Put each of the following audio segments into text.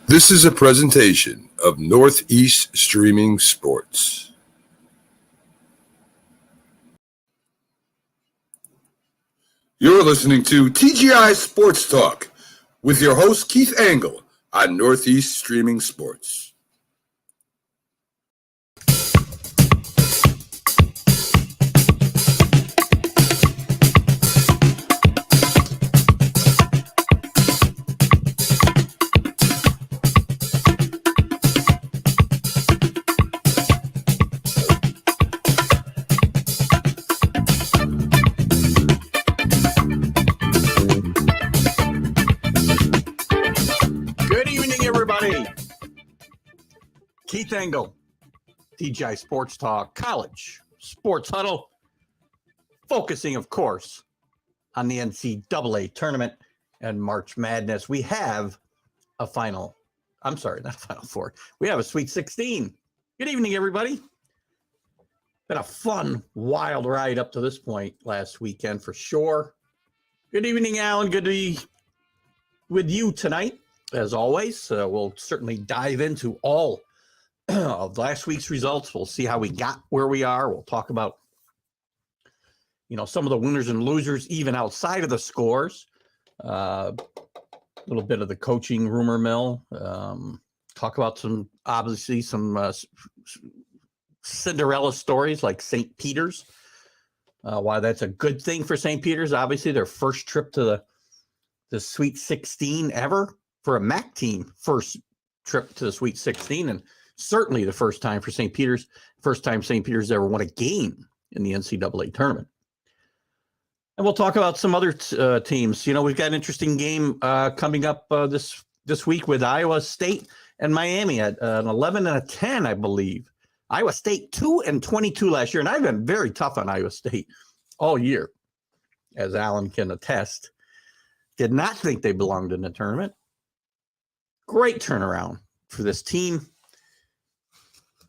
This is a presentation of Northeast Streaming Sports. You're listening to TGI Sports Talk with your host Keith Angle on Northeast Streaming Sports. Keith Angle, TGI Sports Talk, College Sports Huddle, focusing, of course, on the NCAA tournament and March Madness. We have a final. I'm sorry, not a Final Four. We have a Sweet 16. Good evening, everybody. Been a fun, wild ride up to this point last weekend for sure. Good evening, Alan. Good to be with you tonight, as always. We'll certainly dive into all of last week's results. We'll see how we got where we are. We'll talk about, some of the winners and losers, even outside of the scores. A little bit of the coaching rumor mill. Talk about some Cinderella stories like St. Peter's. Why that's a good thing for St. Peter's. Obviously, their first trip to the Sweet 16 ever for a MAC team. First trip to the Sweet 16, and certainly the first time for St. Peter's. First time St. Peter's ever won a game in the NCAA tournament. And we'll talk about some other teams. We've got an interesting game coming up this week with Iowa State and Miami at an 11 and a 10, I believe. Iowa State 2-22 last year, and I've been very tough on Iowa State all year, as Alan can attest. Did not think they belonged in the tournament. Great turnaround for this team.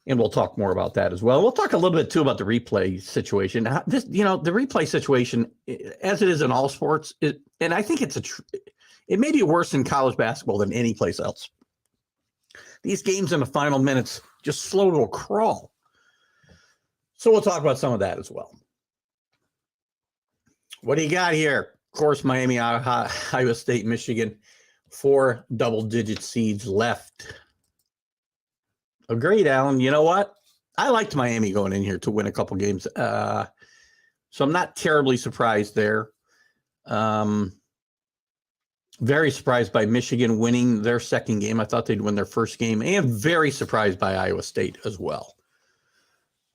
And we'll talk more about that as well. We'll talk a little bit, too, about the replay situation. The replay situation, as it is in all sports, and I think it may be worse in college basketball than any place else. These games in the final minutes just slow to a crawl. So we'll talk about some of that as well. What do you got here? Of course, Miami, Iowa State, Michigan, 4 double-digit seeds left. Agreed, Alan. You know what? I liked Miami going in here to win a couple games. So I'm not terribly surprised there. Very surprised by Michigan winning their second game. I thought they'd win their first game. And very surprised by Iowa State as well.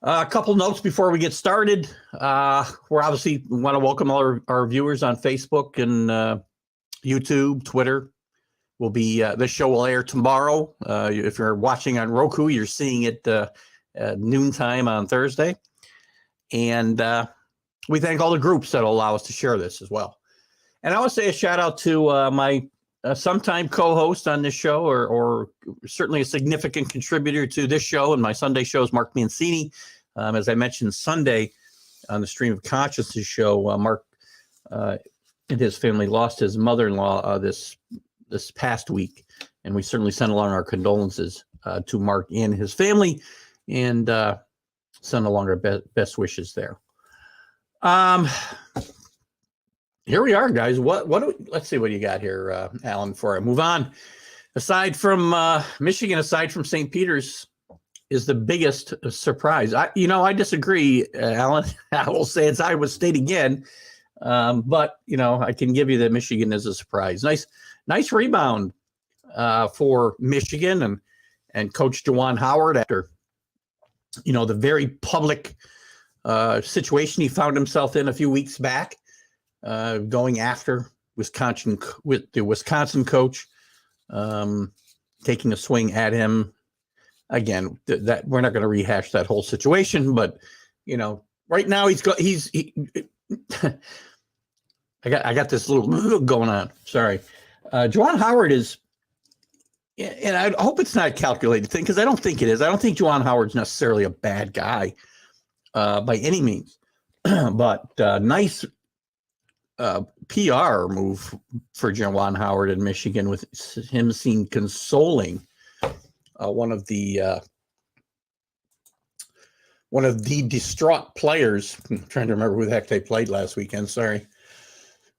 A couple notes before we get started. We're obviously want to welcome all our viewers on Facebook and YouTube, Twitter. This show will air tomorrow. If you're watching on Roku, you're seeing it at noontime on Thursday. And we thank all the groups that will allow us to share this as well. And I want to say a shout out to my sometime co-host on this show, or certainly a significant contributor to this show and my Sunday shows, Mark Mancini. As I mentioned Sunday on the Stream of Consciousness show, Mark and his family lost his mother-in-law this past week, and we certainly send along our condolences to Mark and his family, and send along our best wishes there. Here we are, guys. Let's see what you got here, Alan, before I move on. Aside from Michigan, aside from St. Peter's, is the biggest surprise. I disagree, Alan. I will say it's Iowa State again, but I can give you that Michigan is a surprise. Nice rebound for Michigan and Coach Juwan Howard after, the very public situation he found himself in a few weeks back, going after Wisconsin with the Wisconsin coach, taking a swing at him. Again, that we're not going to rehash that whole situation, but right now I got this little going on. Sorry. Juwan Howard is, and I hope it's not a calculated thing, because I don't think it is. I don't think Juwan Howard's necessarily a bad guy by any means, but nice PR move for Juwan Howard in Michigan, with him seen consoling one of the distraught players. I'm trying to remember who the heck they played last weekend. Sorry.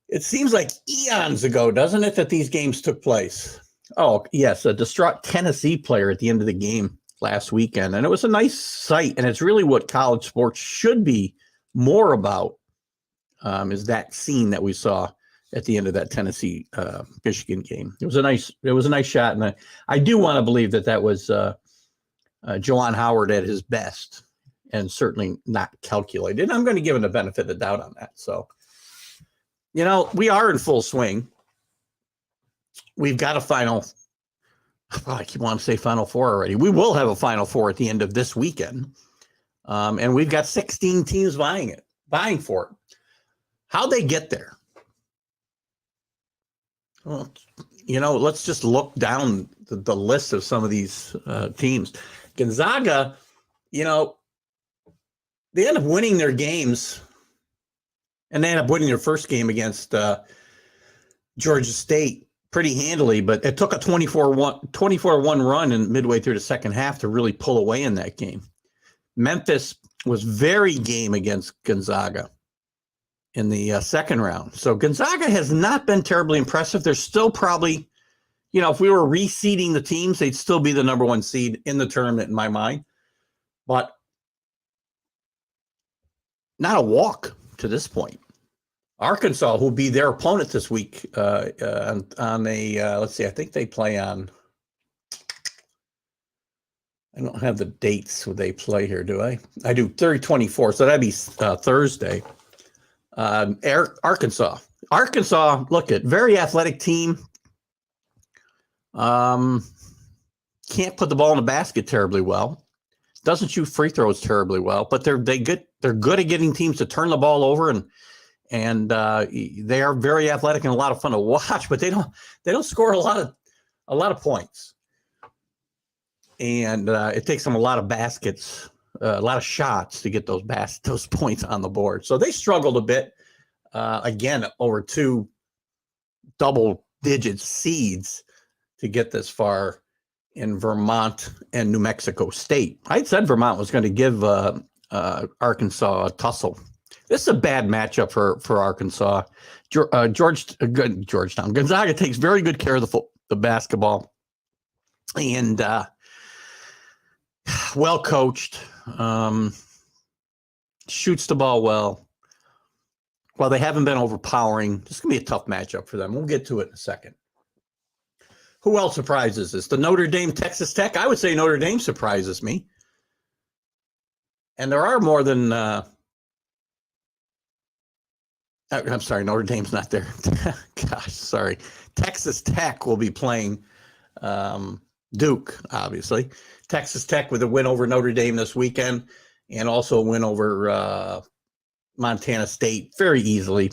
It seems like eons ago, doesn't it, that these games took place? Oh, yes, a distraught Tennessee player at the end of the game last weekend. And it was a nice sight, and it's really what college sports should be more about, is that scene that we saw at the end of that Tennessee Michigan game. It was a nice shot, and I do want to believe that was Juwan Howard at his best, and certainly not calculated. And I'm going to give him the benefit of the doubt on that. So, we are in full swing. We've got a final. I keep wanting to say Final Four already. We will have a Final Four at the end of this weekend, and we've got 16 teams vying for it. How'd they get there? Well, let's just look down the list of some of these teams. Gonzaga, they end up winning their games, and they end up winning their first game against Georgia State pretty handily, but it took a 24-1 run in midway through the second half to really pull away in that game. Memphis was very game against Gonzaga in the second round. So Gonzaga has not been terribly impressive. They're still probably, if we were reseeding the teams, they'd still be the number one seed in the tournament in my mind. But not a walk to this point. Arkansas, who'll be their opponent this week on a, let's see, I think they play on, I don't have the dates who they play here, do I? I do, 30-24, so that'd be Thursday. Arkansas, look at very athletic team. Can't put the ball in the basket terribly well. Doesn't shoot free throws terribly well, but they're good at getting teams to turn the ball over, and they are very athletic and a lot of fun to watch, but they don't score a lot of points. And it takes them a lot of baskets, a lot of shots to get those points on the board. So they struggled a bit, again, over two double-digit seeds to get this far in Vermont and New Mexico State. I said Vermont was going to give Arkansas a tussle. This is a bad matchup for Arkansas. Georgetown. Gonzaga takes very good care of the basketball, and well coached, shoots the ball well. While they haven't been overpowering, this is going to be a tough matchup for them. We'll get to it in a second. Who else surprises us? The Notre Dame Texas Tech. I would say Notre Dame surprises me. And there are more than I'm sorry, Notre Dame's not there. Gosh, sorry. Texas Tech will be playing Duke, obviously. Texas Tech with a win over Notre Dame this weekend, and also a win over Montana State very easily.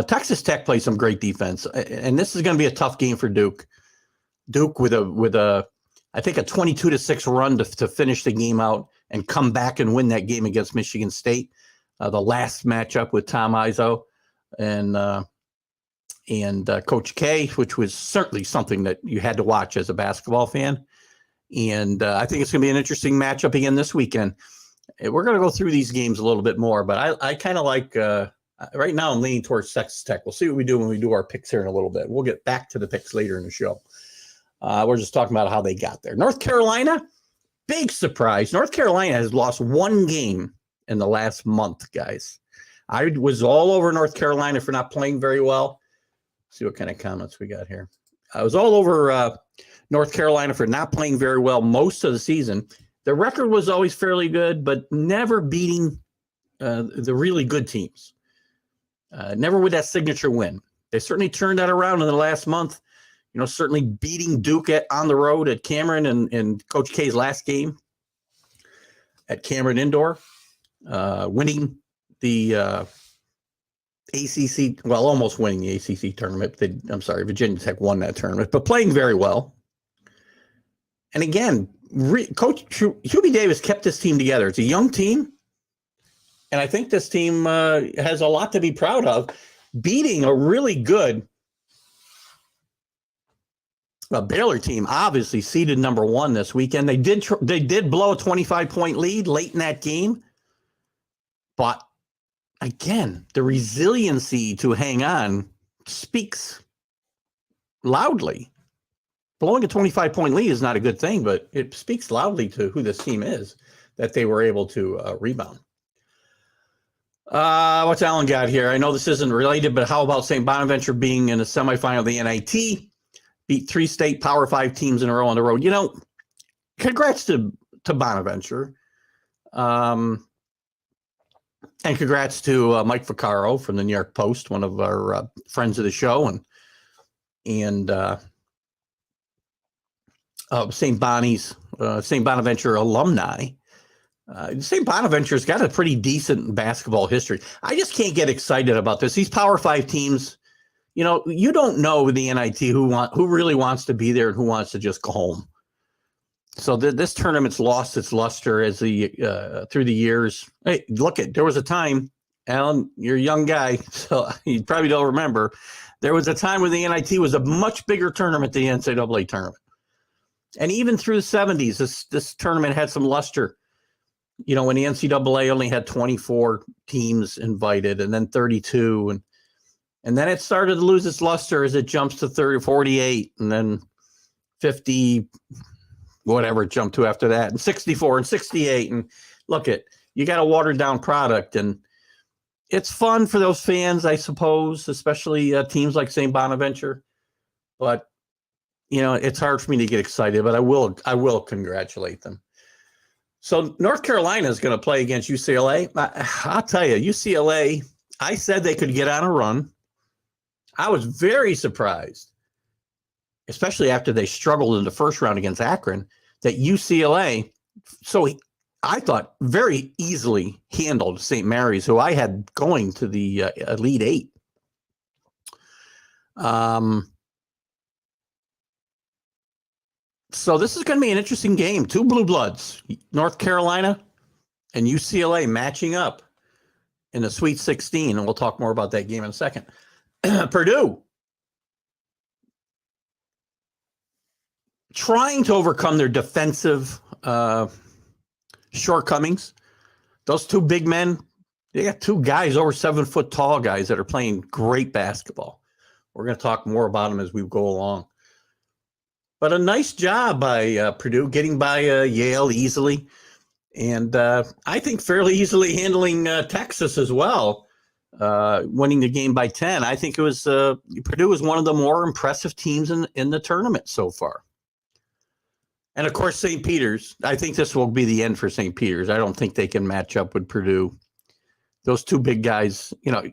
Texas Tech plays some great defense, and this is going to be a tough game for Duke. Duke with a I think a 22-6 run to finish the game out and come back and win that game against Michigan State. The last matchup with Tom Izzo and Coach K, which was certainly something that you had to watch as a basketball fan. And I think it's going to be an interesting matchup again this weekend. We're going to go through these games a little bit more, but I kind of like right now I'm leaning towards Texas Tech. We'll see what we do when we do our picks here in a little bit. We'll get back to the picks later in the show. We're just talking about how they got there. North Carolina, big surprise. North Carolina has lost one game in the last month, guys. I was all over North Carolina for not playing very well. Let's see what kind of comments we got here. I was all over North Carolina for not playing very well most of the season. The record was always fairly good, but never beating the really good teams. Never with that signature win. They certainly turned that around in the last month. Certainly beating Duke on the road at Cameron and Coach K's last game at Cameron Indoor, winning the ACC, well, almost winning the ACC tournament. Virginia Tech won that tournament, but playing very well. And again, Coach Hubie Davis kept this team together. It's a young team, and I think this team has a lot to be proud of. beating a really good Baylor team, obviously seeded number 1 this weekend. They did blow a 25-point lead late in that game. But again, the resiliency to hang on speaks loudly. Blowing a 25-point lead is not a good thing, but it speaks loudly to who this team is, that they were able to rebound. What's Alan got here? I know this isn't related, but how about St. Bonaventure being in the semifinal of the NIT? Beat 3 state Power 5 teams in a row on the road. You know, congrats to Bonaventure. And congrats to Mike Vaccaro from the New York Post, one of our friends of the show, and St. Bonaventure alumni. St. Bonaventure's got a pretty decent basketball history. I just can't get excited about this. These Power 5 teams, you know, you don't know with the NIT who really wants to be there and who wants to just go home. So this tournament's lost its luster as through the years. Hey, there was a time, Alan, you're a young guy, so you probably don't remember. There was a time when the NIT was a much bigger tournament than the NCAA tournament. And even through the 70s, this tournament had some luster. You know, when the NCAA only had 24 teams invited and then 32. And then it started to lose its luster as it jumps to 48 and then 50, whatever it jumped to after that, and 64 and 68. And you got a watered down product. And it's fun for those fans, I suppose, especially teams like St. Bonaventure. But, you know, it's hard for me to get excited, but I will congratulate them. So North Carolina is going to play against UCLA. I'll tell you, UCLA, I said they could get on a run. I was very surprised, especially after they struggled in the first round against Akron, that UCLA, I thought very easily handled St. Mary's, who I had going to the Elite Eight. So this is going to be an interesting game. 2 blue bloods, North Carolina and UCLA matching up in the Sweet 16. And we'll talk more about that game in a second. Purdue trying to overcome their defensive shortcomings. Those 2 big men, they got 2 guys over 7 foot tall guys that are playing great basketball. We're going to talk more about them as we go along. But a nice job by Purdue getting by Yale easily. And I think fairly easily handling Texas as well, winning the game by 10. I think it was Purdue was one of the more impressive teams in the tournament so far. And, of course, St. Peter's. I think this will be the end for St. Peter's. I don't think they can match up with Purdue. Those 2 big guys, you know,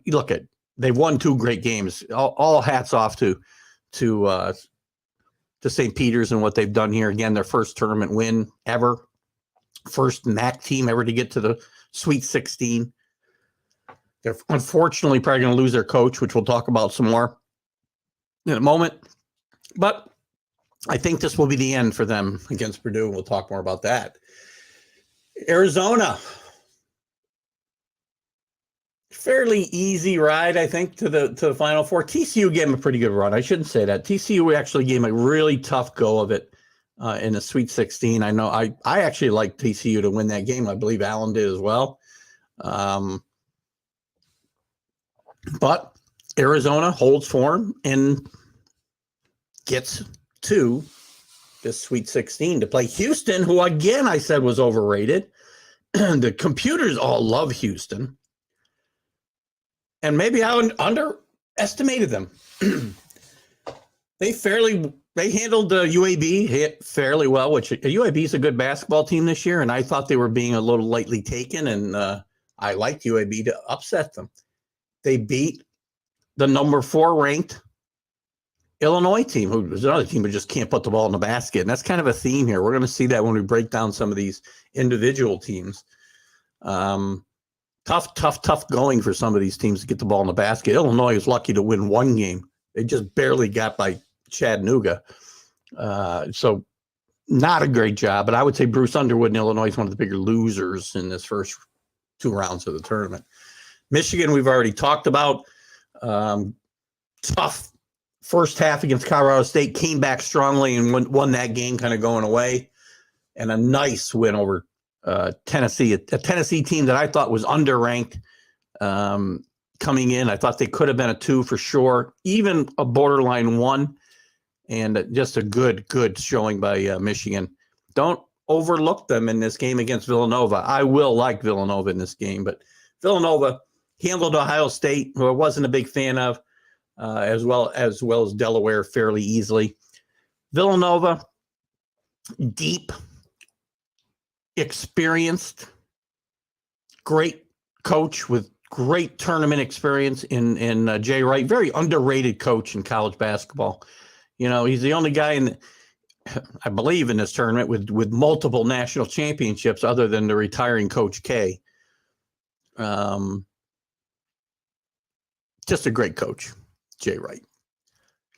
they've won 2 great games. All hats off to St. Peter's and what they've done here. Again, their first tournament win ever. First MAC team ever to get to the Sweet 16. They're unfortunately probably going to lose their coach, which we'll talk about some more in a moment. But I think this will be the end for them against Purdue, and we'll talk more about that. Arizona. Fairly easy ride, I think, to the Final Four. TCU gave them a pretty good run. I shouldn't say that. TCU actually gave them a really tough go of it in the Sweet 16. I know I actually liked TCU to win that game. I believe Allen did as well. But Arizona holds form and gets to the Sweet 16 to play Houston, who, again, I said was overrated. The computers all love Houston. And maybe I underestimated them. They handled the UAB fairly well, which UAB is a good basketball team this year, and I thought they were being a little lightly taken, and I liked UAB to upset them. They beat the number 4 ranked Illinois team, who is another team who just can't put the ball in the basket, and that's kind of a theme here. We're going to see that when we break down some of these individual teams. Tough going for some of these teams to get the ball in the basket. Illinois is lucky to win 1 game. They just barely got by Chattanooga. So not a great job, but I would say Bruce Underwood in Illinois is one of the bigger losers in this first 2 rounds of the tournament. Michigan, we've already talked about. Tough first half against Colorado State, came back strongly and won that game, kind of going away. And a nice win over Tennessee, a Tennessee team that I thought was underranked coming in. I thought they could have been a 2 for sure, even a borderline 1. And just a good showing by Michigan. Don't overlook them in this game against Villanova. I will like Villanova in this game, but Villanova handled Ohio State, who I wasn't a big fan of, as well as Delaware fairly easily. Villanova, deep, experienced, great coach with great tournament experience in Jay Wright. Very underrated coach in college basketball. You know, he's the only guy I believe in this tournament with multiple national championships other than the retiring Coach K. Just a great coach, Jay Wright.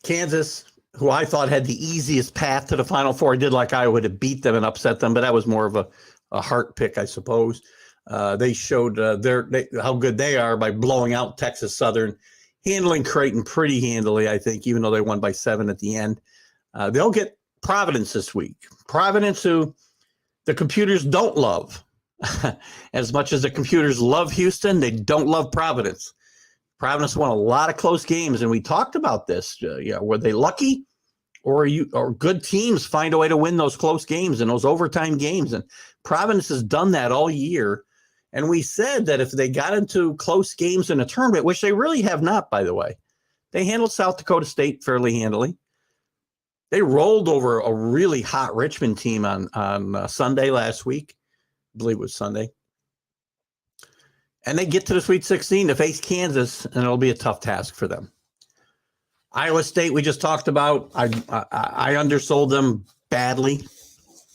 Kansas, who I thought had the easiest path to the Final Four. I did like Iowa to beat them and upset them, but that was more of a heart pick, I suppose. They showed how good they are by blowing out Texas Southern, handling Creighton pretty handily, I think, even though they won by 7 at the end. They'll get Providence this week. Providence, who the computers don't love. As much as the computers love Houston, they don't love Providence. Providence won a lot of close games, and we talked about this. Were they lucky, or good teams find a way to win those close games and those overtime games? And Providence has done that all year. And we said that if they got into close games in a tournament, which they really have not, by the way, they handled South Dakota State fairly handily. They rolled over a really hot Richmond team on Sunday last week. I believe it was Sunday. And they get to the Sweet 16 to face Kansas, and it'll be a tough task for them. Iowa State, we just talked about. I undersold them badly.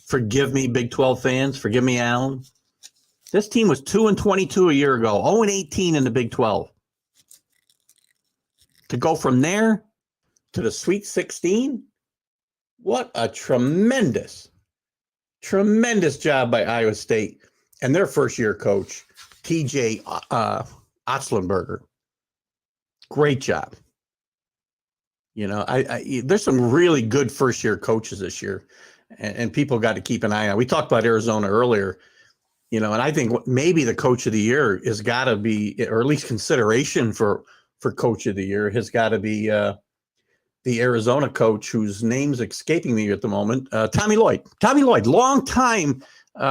Forgive me, Big 12 fans. Forgive me, Alan. This team was 2-22 a year ago, 0-18 in the Big 12. To go from there to the Sweet 16, what a tremendous job by Iowa State and their first-year coach, TJ Otzlenberger. Great job. You know, there's some really good first-year coaches this year, and people got to keep an eye on. We talked about Arizona earlier. You know, and I think maybe the coach of the year has got to be, or at least consideration for coach of the year has got to be the Arizona coach whose name's escaping me at the moment, Tommy Lloyd. Tommy Lloyd, longtime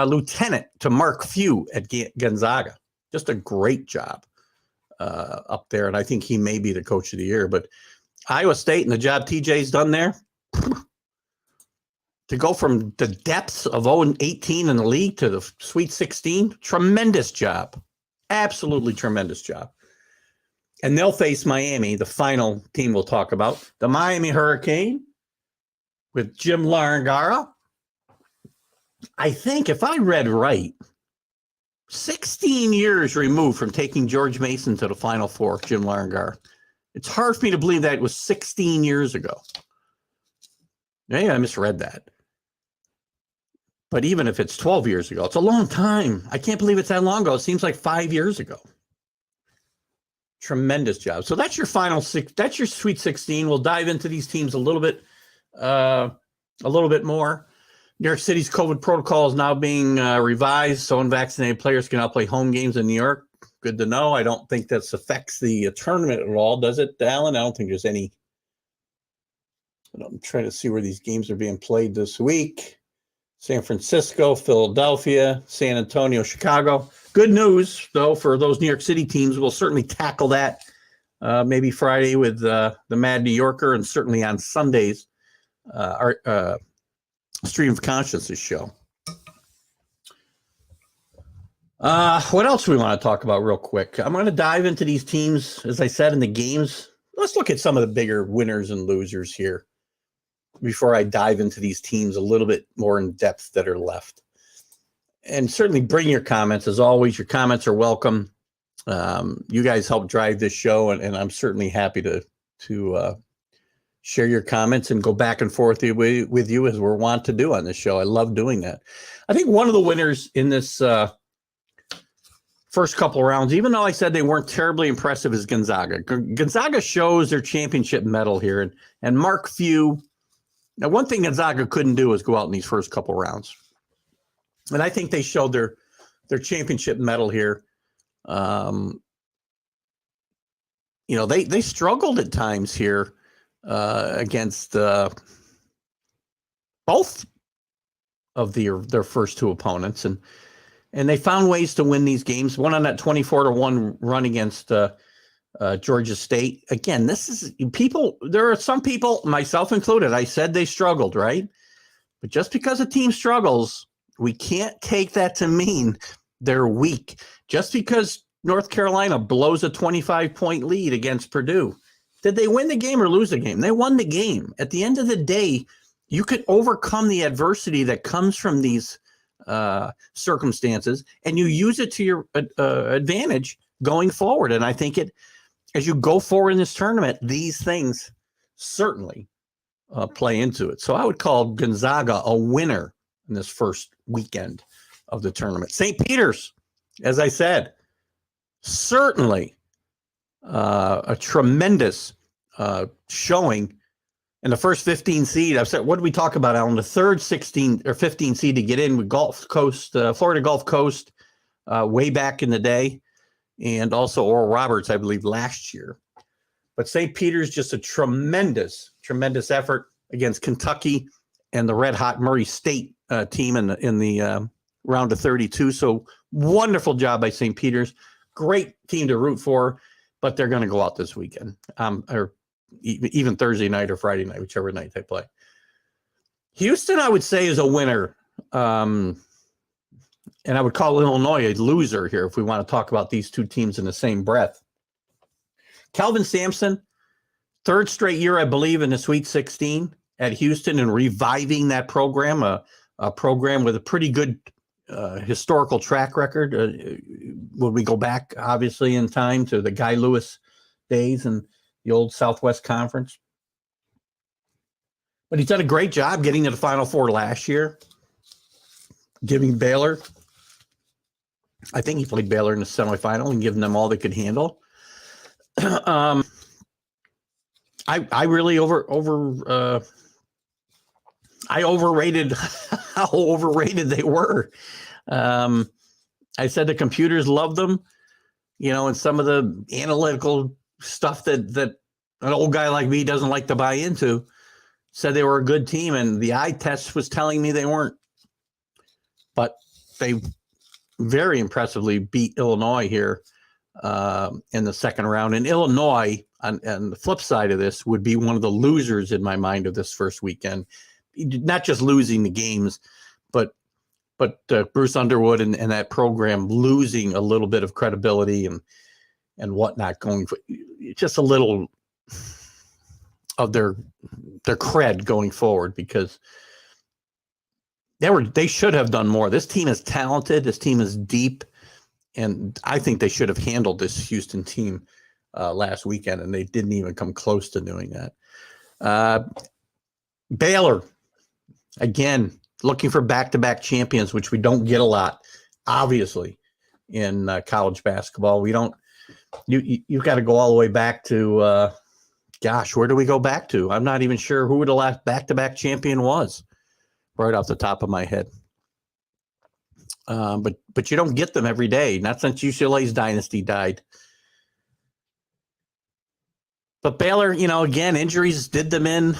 lieutenant to Mark Few at Gonzaga. Just a great job up there, and I think he may be the coach of the year. But Iowa State and the job TJ's done there, to go from the depths of 0-18 in the league to the Sweet 16, tremendous job. Absolutely tremendous job. And they'll face Miami, the final team we'll talk about. The Miami Hurricane with Jim Larangara. I think, if I read right, 16 years removed from taking George Mason to the Final Four, Jim Larangara. It's hard for me to believe that it was 16 years ago. Maybe I misread that. But even if it's 12 years ago, it's a long time. I can't believe it's that long ago. It seems like 5 years ago. Tremendous job. So that's your that's your Sweet 16. We'll dive into these teams a little bit more. New York City's COVID protocol is now being revised, so unvaccinated players can now play home games in New York. Good to know. I don't think that affects the tournament at all, does it, Alan? I don't think there's any. I'm trying to see where these games are being played this week. San Francisco, Philadelphia, San Antonio, Chicago. Good news, though, for those New York City teams. We'll certainly tackle that maybe Friday with the Mad New Yorker, and certainly on Sundays, our Stream of Consciousness show. What else do we want to talk about real quick? I'm going to dive into these teams, as I said, in the games. Let's look at some of the bigger winners and losers here before I dive into these teams a little bit more in depth that are left. And certainly bring your comments. As always, your comments are welcome. You guys help drive this show, and I'm certainly happy to share your comments and go back and forth with you as we're wont to do on this show. I love doing that. I think one of the winners in this first couple of rounds, even though I said they weren't terribly impressive, is Gonzaga. Gonzaga shows their championship medal here. And Mark Few, now one thing Gonzaga couldn't do is go out in these first couple of rounds. And I think they showed their championship medal here. They struggled at times here against both of their first two opponents, and they found ways to win these games. One on that 24-1 run against Georgia State. Again, this is people. There are some people, myself included. I said they struggled, right? But just because a team struggles, we can't take that to mean they're weak. Just because North Carolina blows a 25-point lead against Purdue, did they win the game or lose the game? They won the game. At the end of the day, you could overcome the adversity that comes from these circumstances, and you use it to your advantage going forward. And I think as you go forward in this tournament, these things certainly play into it. So I would call Gonzaga a winner in this first weekend of the tournament. St. Peter's, as I said, certainly a tremendous showing in the first 15 seed. I've said, what did we talk about, Alan? The third 16 or 15 seed to get in with Gulf Coast, Florida Gulf Coast, way back in the day, and also Oral Roberts, I believe, last year. But St. Peter's, just a tremendous effort against Kentucky and the red-hot Murray State team in the round of 32. So wonderful job by St. Peter's. Great team to root for, but they're going to go out this weekend, or even Thursday night or Friday night, whichever night they play. Houston, I would say, is a winner. And I would call Illinois a loser here if we want to talk about these two teams in the same breath. Kelvin Sampson, third straight year, I believe, in the Sweet 16 at Houston, and reviving that program, a program with a pretty good historical track record. Would we go back, obviously, in time to the Guy Lewis days and the old Southwest Conference? But he's done a great job getting to the Final Four last year, giving Baylor, I think he played Baylor in the semifinal, and giving them all they could handle. I really I overrated how overrated they were. I said the computers loved them, and some of the analytical stuff that an old guy like me doesn't like to buy into, said they were a good team, and the eye test was telling me they weren't. But they very impressively beat Illinois here in the second round. And Illinois, on the flip side of this, would be one of the losers in my mind of this first weekend. Not just losing the games, but Bruce Underwood and that program losing a little bit of credibility and whatnot, going for just a little of their cred going forward, because they should have done more. This team is talented. This team is deep, and I think they should have handled this Houston team last weekend, and they didn't even come close to doing that. Baylor, again, looking for back-to-back champions, which we don't get a lot, obviously, in college basketball. We don't. You've got to go all the way back to, where do we go back to? I'm not even sure who the last back-to-back champion was, right off the top of my head. But you don't get them every day, not since UCLA's dynasty died. But Baylor, again, injuries did them in.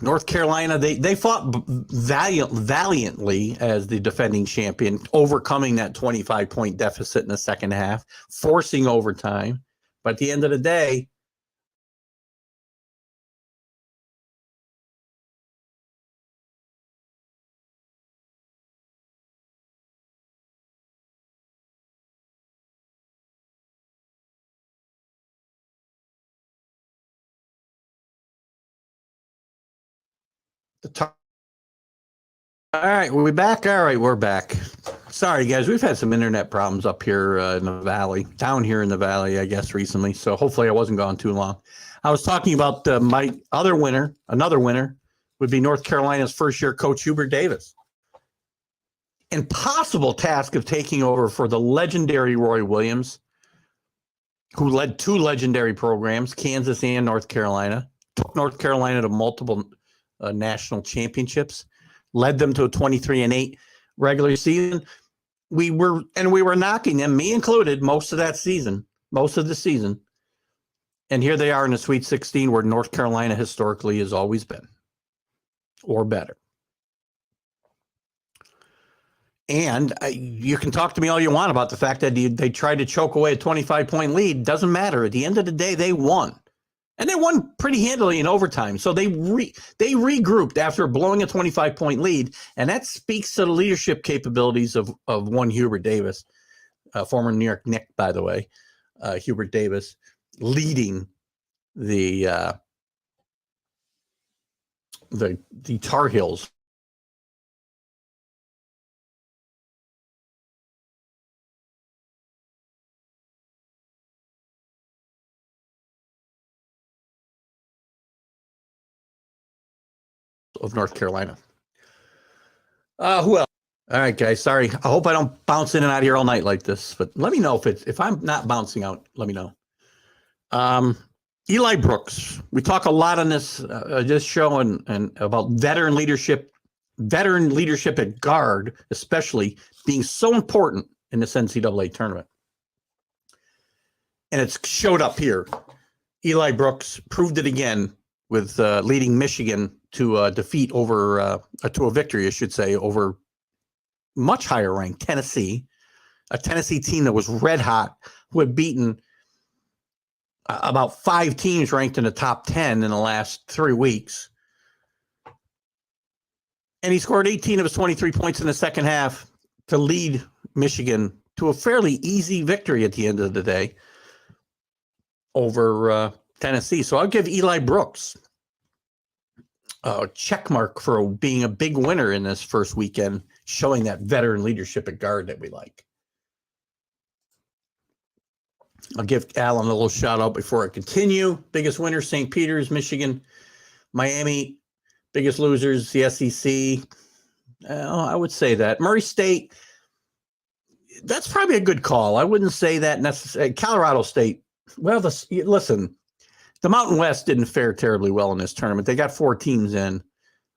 North Carolina, they fought valiantly as the defending champion, overcoming that 25-point deficit in the second half, forcing overtime. But at the end of the day, all right, we're back. All right, we're back. Sorry, guys, we've had some internet problems up here in the valley, down here in the valley, I guess, recently. So hopefully I wasn't gone too long. I was talking about my other winner. Another winner would be North Carolina's first-year coach, Hubert Davis. impossible task of taking over for the legendary Roy Williams, who led 2 legendary programs, Kansas and North Carolina, took North Carolina to multiple national championships, led them to a 23-8 regular season. We were knocking them, me included, most of the season. And here they are in the Sweet 16, where North Carolina historically has always been, or better. And you can talk to me all you want about the fact that they tried to choke away a 25-point lead. Doesn't matter. At the end of the day, they won. And they won pretty handily in overtime. So they regrouped after blowing a 25-point lead. And that speaks to the leadership capabilities of one Hubert Davis, former New York Knick, by the way, Hubert Davis, leading the Tar Heels. Of North Carolina. Who else? All right, guys. Sorry. I hope I don't bounce in and out of here all night like this, but let me know if I'm not bouncing out. Let me know. Eli Brooks. We talk a lot on this show and about veteran leadership at guard, especially being so important in this NCAA tournament. And it's showed up here. Eli Brooks proved it again with leading Michigan to a victory, I should say, over much higher ranked Tennessee, a Tennessee team that was red hot, who had beaten about 5 teams ranked in the top 10 in the last 3 weeks. And he scored 18 of his 23 points in the second half to lead Michigan to a fairly easy victory at the end of the day over Tennessee. So I'll give Eli Brooks a check mark for being a big winner in this first weekend, showing that veteran leadership at guard that we like. I'll give Alan a little shout out before I continue. Biggest winners, St. Peter's, Michigan, Miami. Biggest losers, the SEC. I would say that. Murray State, that's probably a good call. I wouldn't say that necessarily. Colorado State, well, listen, the Mountain West didn't fare terribly well in this tournament. They got 4 teams in,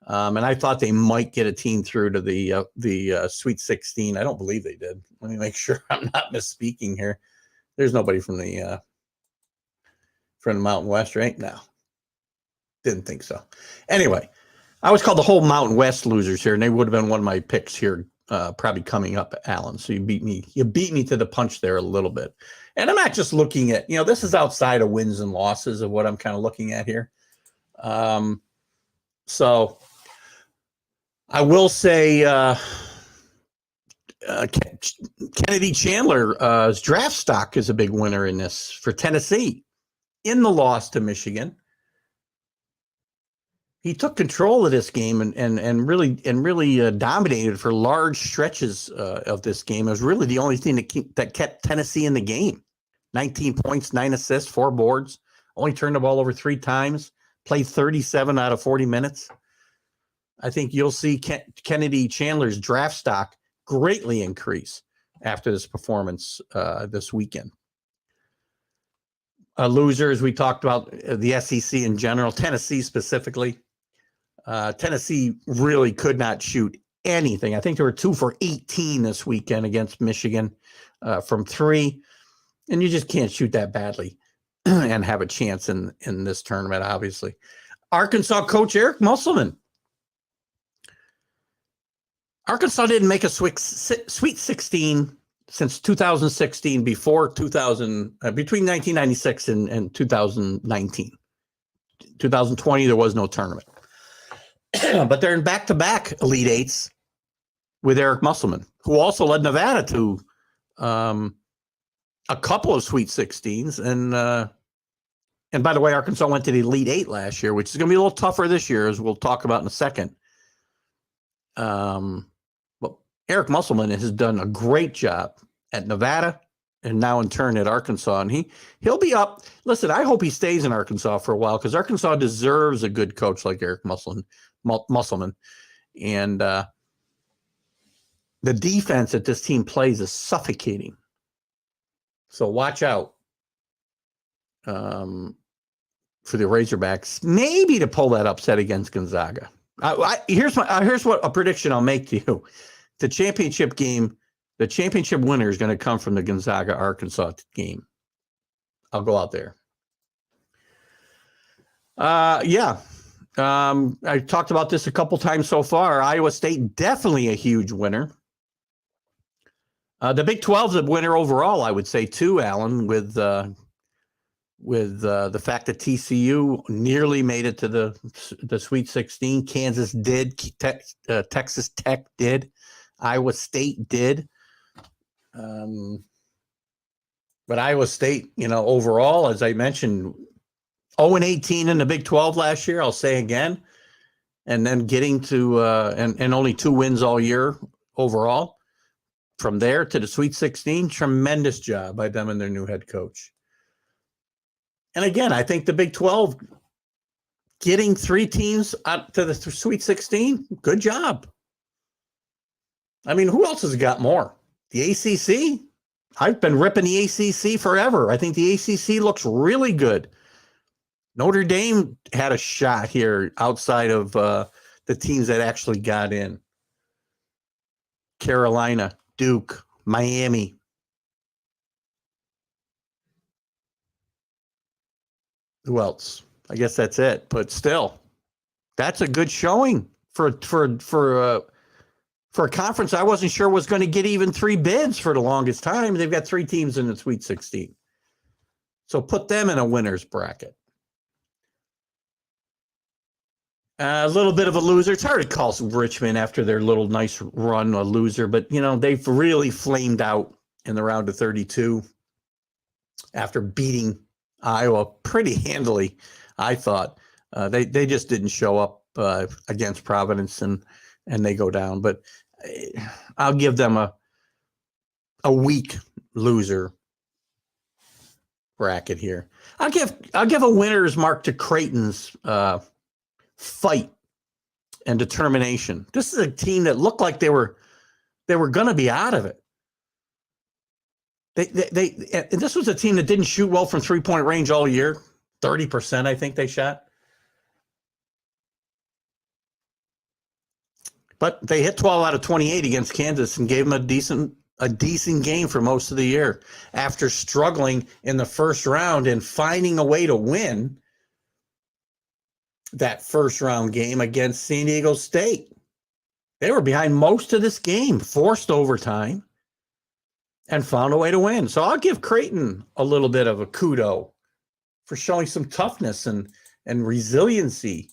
and I thought they might get a team through to the Sweet 16. I don't believe they did. Let me make sure I'm not misspeaking here. There's nobody from the Mountain West, right? No, didn't think so. Anyway, I was called the whole Mountain West losers here, and they would have been one of my picks here, probably coming up, Alan. So you beat me to the punch there a little bit. And I'm not just looking at, this is outside of wins and losses of what I'm kind of looking at here. So I will say Kennedy Chandler's draft stock is a big winner in this for Tennessee in the loss to Michigan. He took control of this game and really dominated for large stretches of this game. It was really the only thing that kept Tennessee in the game. 19 points, 9 assists, 4 boards. Only turned the ball over 3 times. Played 37 out of 40 minutes. I think you'll see Kennedy Chandler's draft stock greatly increase after this performance this weekend. Losers, we talked about the SEC in general, Tennessee specifically. Tennessee really could not shoot anything. I think they were 2 for 18 this weekend against Michigan from 3. And you just can't shoot that badly and have a chance in this tournament, obviously. Arkansas coach Eric Musselman. Arkansas didn't make a Sweet 16 since 2016, between 1996 and 2019. 2020, there was no tournament. But they're in back-to-back Elite Eights with Eric Musselman, who also led Nevada to a couple of Sweet 16s. And by the way, Arkansas went to the Elite Eight last year, which is going to be a little tougher this year, as we'll talk about in a second. But Eric Musselman has done a great job at Nevada and now in turn at Arkansas. And he'll be up. Listen, I hope he stays in Arkansas for a while, because Arkansas deserves a good coach like Eric Musselman. And the defense that this team plays is suffocating. So watch out for the Razorbacks, maybe to pull that upset against Gonzaga. Here's what a prediction I'll make to you. The championship game, the championship winner is going to come from the Gonzaga-Arkansas game. I'll go out there. I talked about this a couple times so far. Iowa State, definitely a huge winner. The Big 12's a winner overall, I would say, too, Alan, with the fact that TCU nearly made it to the Sweet 16. Kansas did. Texas Tech did. Iowa State did. But Iowa State, overall, as I mentioned, 0-18 in the Big 12 last year, I'll say again. And then getting to and only 2 wins all year overall. From there to the Sweet 16, tremendous job by them and their new head coach. And again, I think the Big 12 getting 3 teams out to the Sweet 16, good job. I mean, who else has got more? The ACC? I've been ripping the ACC forever. I think the ACC looks really good. Notre Dame had a shot here outside of the teams that actually got in. Carolina, Duke, Miami. Who else? I guess that's it. But still, that's a good showing for a conference I wasn't sure was going to get even 3 bids for the longest time. They've got 3 teams in the Sweet 16. So put them in a winner's bracket. A little bit of a loser. It's hard to call Richmond after their little nice run a loser, but they've really flamed out in the round of 32 after beating Iowa pretty handily. I thought they just didn't show up against Providence and they go down. But I'll give them a weak loser bracket here. I'll give a winner's mark to Creighton's fight and determination. This is a team that looked like they were going to be out of it. And this was a team that didn't shoot well from 3-point range all year. 30%, I think they shot. But they hit 12 out of 28 against Kansas and gave them a decent game for most of the year after struggling in the first round and finding a way to win that first round game against San Diego State. They were behind most of this game, forced overtime, and found a way to win. So I'll give Creighton a little bit of a kudo for showing some toughness and resiliency.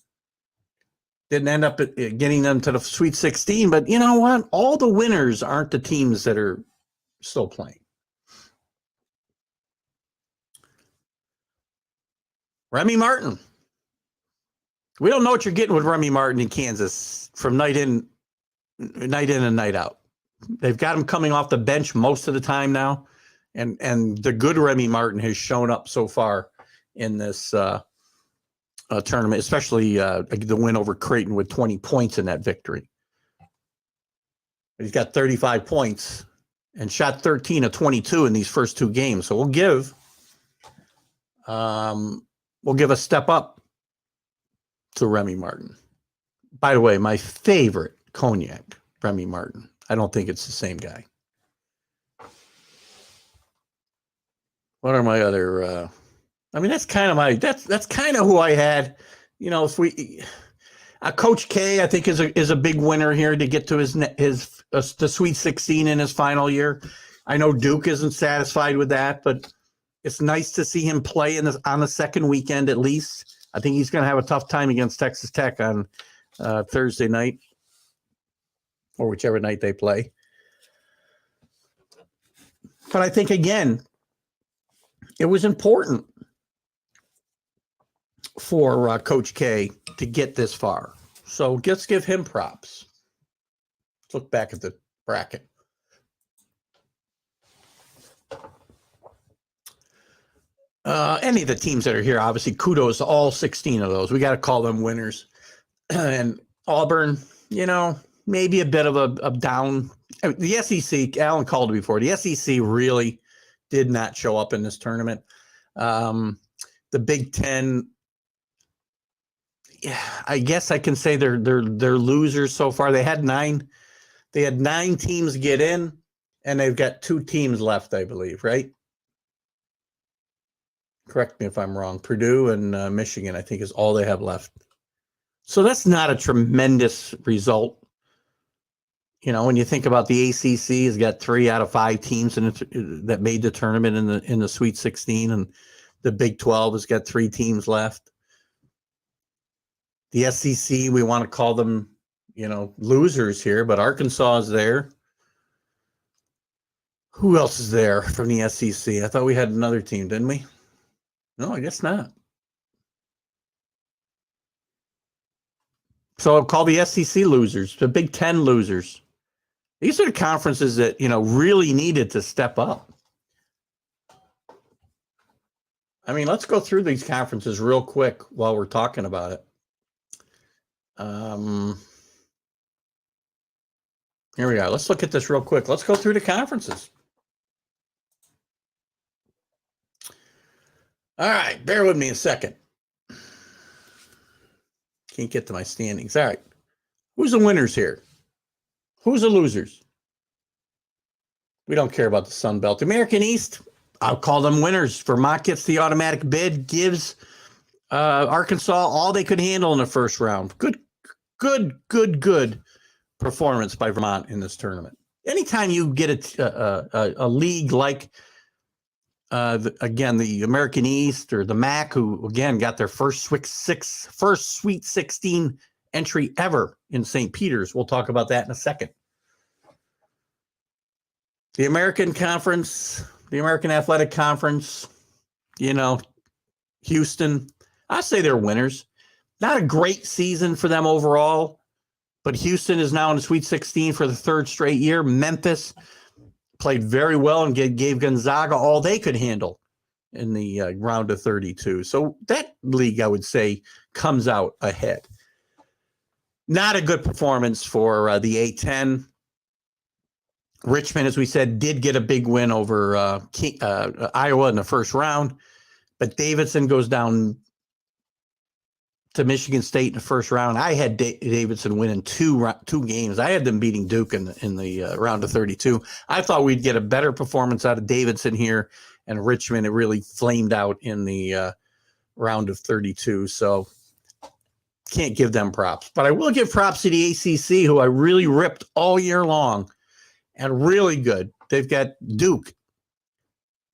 Didn't end up getting them to the Sweet 16, but you know what? All the winners aren't the teams that are still playing. Remy Martin. We don't know what you're getting with Remy Martin in Kansas from night in and night out. They've got him coming off the bench most of the time now, and the good Remy Martin has shown up so far in this tournament, especially the win over Creighton with 20 points in that victory. He's got 35 points and shot 13 of 22 in these first 2 games. So we'll give a step up to Remy Martin. By the way, my favorite cognac, Remy Martin. I don't think it's the same guy. What are my other? That's kind of who I had. If we, Coach K, I think is a big winner here to get to the Sweet 16 in his final year. I know Duke isn't satisfied with that, but it's nice to see him play on the second weekend at least. I think he's going to have a tough time against Texas Tech on Thursday night or whichever night they play. But I think, again, it was important for Coach K to get this far. So let's give him props. Let's look back at the bracket. Any of the teams that are here, obviously, kudos to all 16 of those. We got to call them winners. And Auburn, maybe a bit of a down The SEC, Alan called it before, the SEC really did not show up in this tournament. The Big Ten, I guess I can say they're losers so far. They had 9 teams get in, and they've got 2 teams left, I believe, right? Correct me if I'm wrong. Purdue and Michigan, I think, is all they have left. So that's not a tremendous result. You know, when you think about the ACC, has got 3 out of 5 teams that made the tournament in the Sweet 16, and the Big 12 has got 3 teams left. The SEC, we want to call them, you know, losers here, but Arkansas is there. Who else is there from the SEC? I thought we had another team, didn't we? No, I guess not. So I'll call the SEC losers, the Big Ten losers. These are the conferences that, you know, really needed to step up. I mean, let's go through these conferences real quick while we're talking about it. Here we are. Let's look at this real quick. Let's go through the conferences. All right, bear with me a second. Can't get to my standings. All right. Who's the winners here? Who's the losers? We don't care about the Sun Belt. American East, I'll call them winners. Vermont gets the automatic bid, gives Arkansas all they could handle in the first round. Good performance by Vermont in this tournament. Anytime you get a league like, again, the American East or the MAC, who, again, got their first Sweet 16 entry ever in St. Peter's. We'll talk about that in a second. The American Conference, the American Athletic Conference, you know, Houston, I say they're winners. Not a great season for them overall, but Houston is now in the Sweet 16 for the 3rd straight year. Memphis played very well and gave Gonzaga all they could handle in the round of 32. So that league, I would say, comes out ahead. Not a good performance for the A-10. Richmond, as we said, did get a big win over Iowa in the first round, but Davidson goes down to Michigan State in the first round. I had Davidson winning two games. I had them beating Duke in the round of 32. I thought we'd get a better performance out of Davidson here, and Richmond, it really flamed out in the round of 32. So can't give them props, but I will give props to the ACC, who I really ripped all year long. And really good. They've got Duke.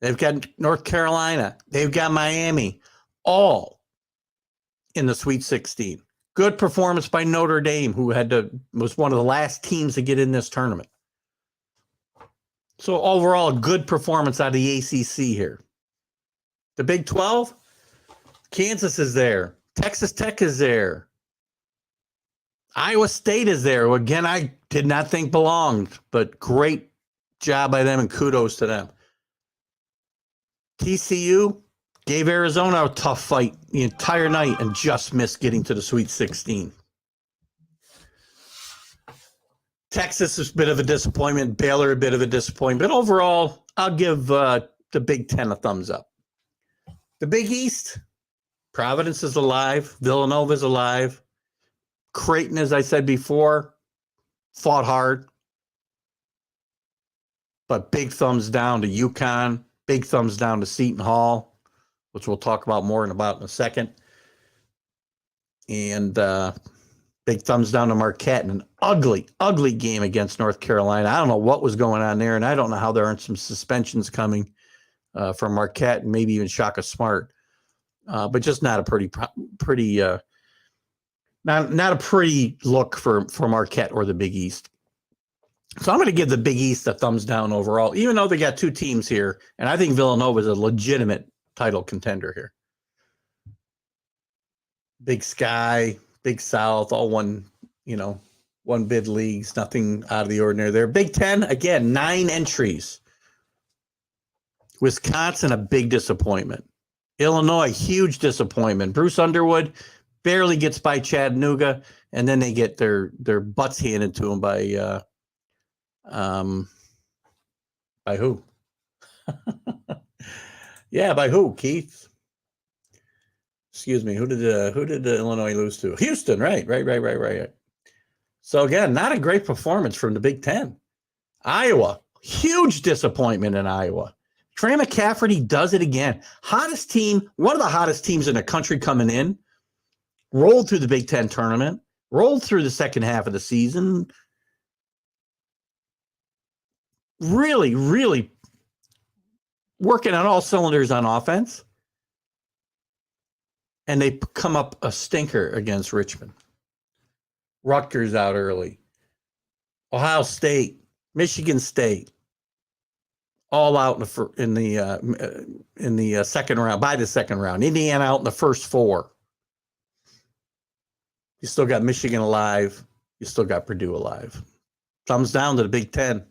They've got North Carolina. They've got Miami. All in the Sweet 16. Good performance by Notre Dame, who was one of the last teams to get in this tournament. So overall, a good performance out of the ACC here. The Big 12, Kansas is there. Texas Tech is there. Iowa State is there. Again, I did not think belonged, but great job by them and kudos to them. TCU gave Arizona a tough fight the entire night and just missed getting to the Sweet 16. Texas is a bit of a disappointment. Baylor a bit of a disappointment. But overall, I'll give the Big Ten a thumbs up. The Big East, Providence is alive. Villanova is alive. Creighton, as I said before, fought hard. But big thumbs down to UConn. Big thumbs down to Seton Hall, which we'll talk about more in a second. And big thumbs down to Marquette in an ugly game against North Carolina. I don't know what was going on there, and I don't know how there aren't some suspensions coming from Marquette and maybe even Shaka Smart. But just not a pretty not a pretty look for Marquette or the Big East. So I'm going to give the Big East a thumbs down overall, even though they got 2 teams here, and I think Villanova is a legitimate title contender here. Big Sky, Big South, all one bid leagues, nothing out of the ordinary there. Big Ten, again, 9 entries. Wisconsin, a big disappointment. Illinois, huge disappointment. Bruce Underwood barely gets by Chattanooga, and then they get their butts handed to them by By who? Yeah, by who, Keith? Excuse me. Who did Illinois lose to? Houston, right. So again, not a great performance from the Big Ten. Iowa, huge disappointment in Iowa. Trey McCafferty does it again. Hottest team, one of the hottest teams in the country coming in, rolled through the Big Ten tournament, rolled through the second half of the season. Really, really working on all cylinders on offense. And they come up a stinker against Richmond. Rutgers out early. Ohio State, Michigan State, all out in the second round. By the second round, Indiana out in the first four. You still got Michigan alive. You still got Purdue alive. Thumbs down to the Big Ten.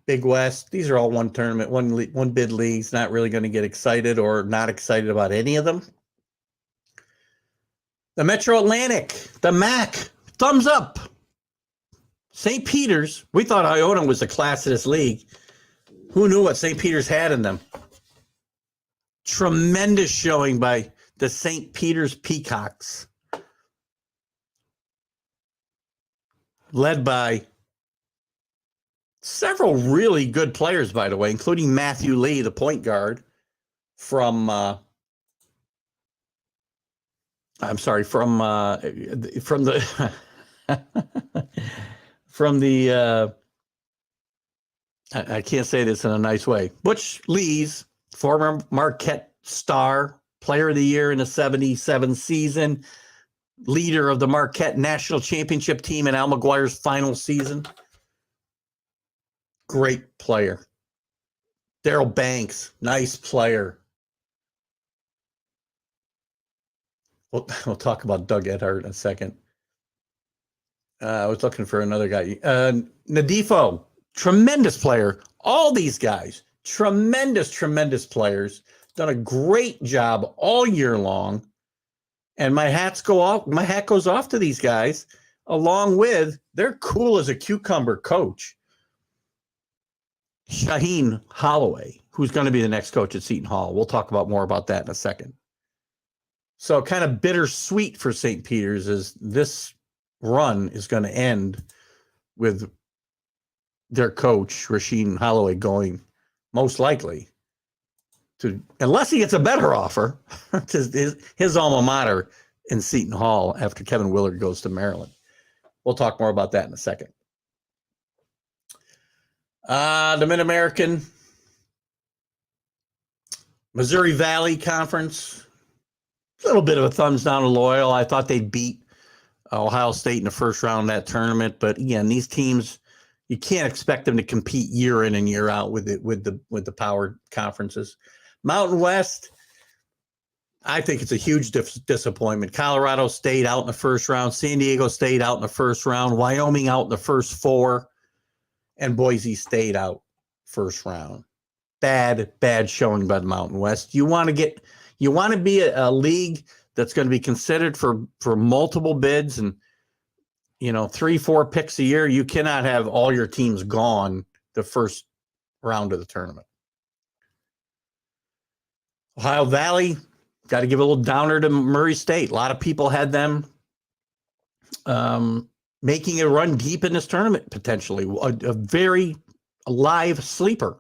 Big West. These are all one tournament, one bid leagues. Not really going to get excited or not excited about any of them. The Metro Atlantic, the MAC, thumbs up. St. Peter's, we thought Iona was the class of this league. Who knew what St. Peter's had in them? Tremendous showing by the St. Peter's Peacocks. Led by several really good players, by the way, including Matthew Lee, the point guard from I can't say this in a nice way. Butch Lees, former Marquette star, player of the year in the 77 season, leader of the Marquette national championship team in Al McGuire's final season. Great player. Daryl Banks, nice player. We'll talk about Doug Edhart in a second. I was looking for another guy. Nadifo, tremendous player. All these guys, tremendous players. Done a great job all year long. And my hat goes off to these guys, along with they're cool as a cucumber coach, Shaheen Holloway, who's going to be the next coach at Seton Hall. We'll talk about more about that in a second. So kind of bittersweet for St. Peter's as this run is going to end with their coach, Shaheen Holloway, going most likely to, unless he gets a better offer, to his alma mater in Seton Hall after Kevin Willard goes to Maryland. We'll talk more about that in a second. The Mid-American Missouri Valley Conference, a little bit of a thumbs down to Loyal. I thought they'd beat Ohio State in the first round of that tournament, but again, these teams, you can't expect them to compete year in and year out with the power conferences. Mountain West, I think it's a huge disappointment. Colorado State out in the first round, San Diego State out in the first round, Wyoming out in the first four, and Boise State out first round. Bad showing by the Mountain West. You want to be a league that's going to be considered for multiple bids and 3-4 picks a year. You cannot have all your teams gone the first round of the tournament. Ohio Valley, got to give a little downer to Murray State. A lot of people had them making a run deep in this tournament, potentially. A very live sleeper.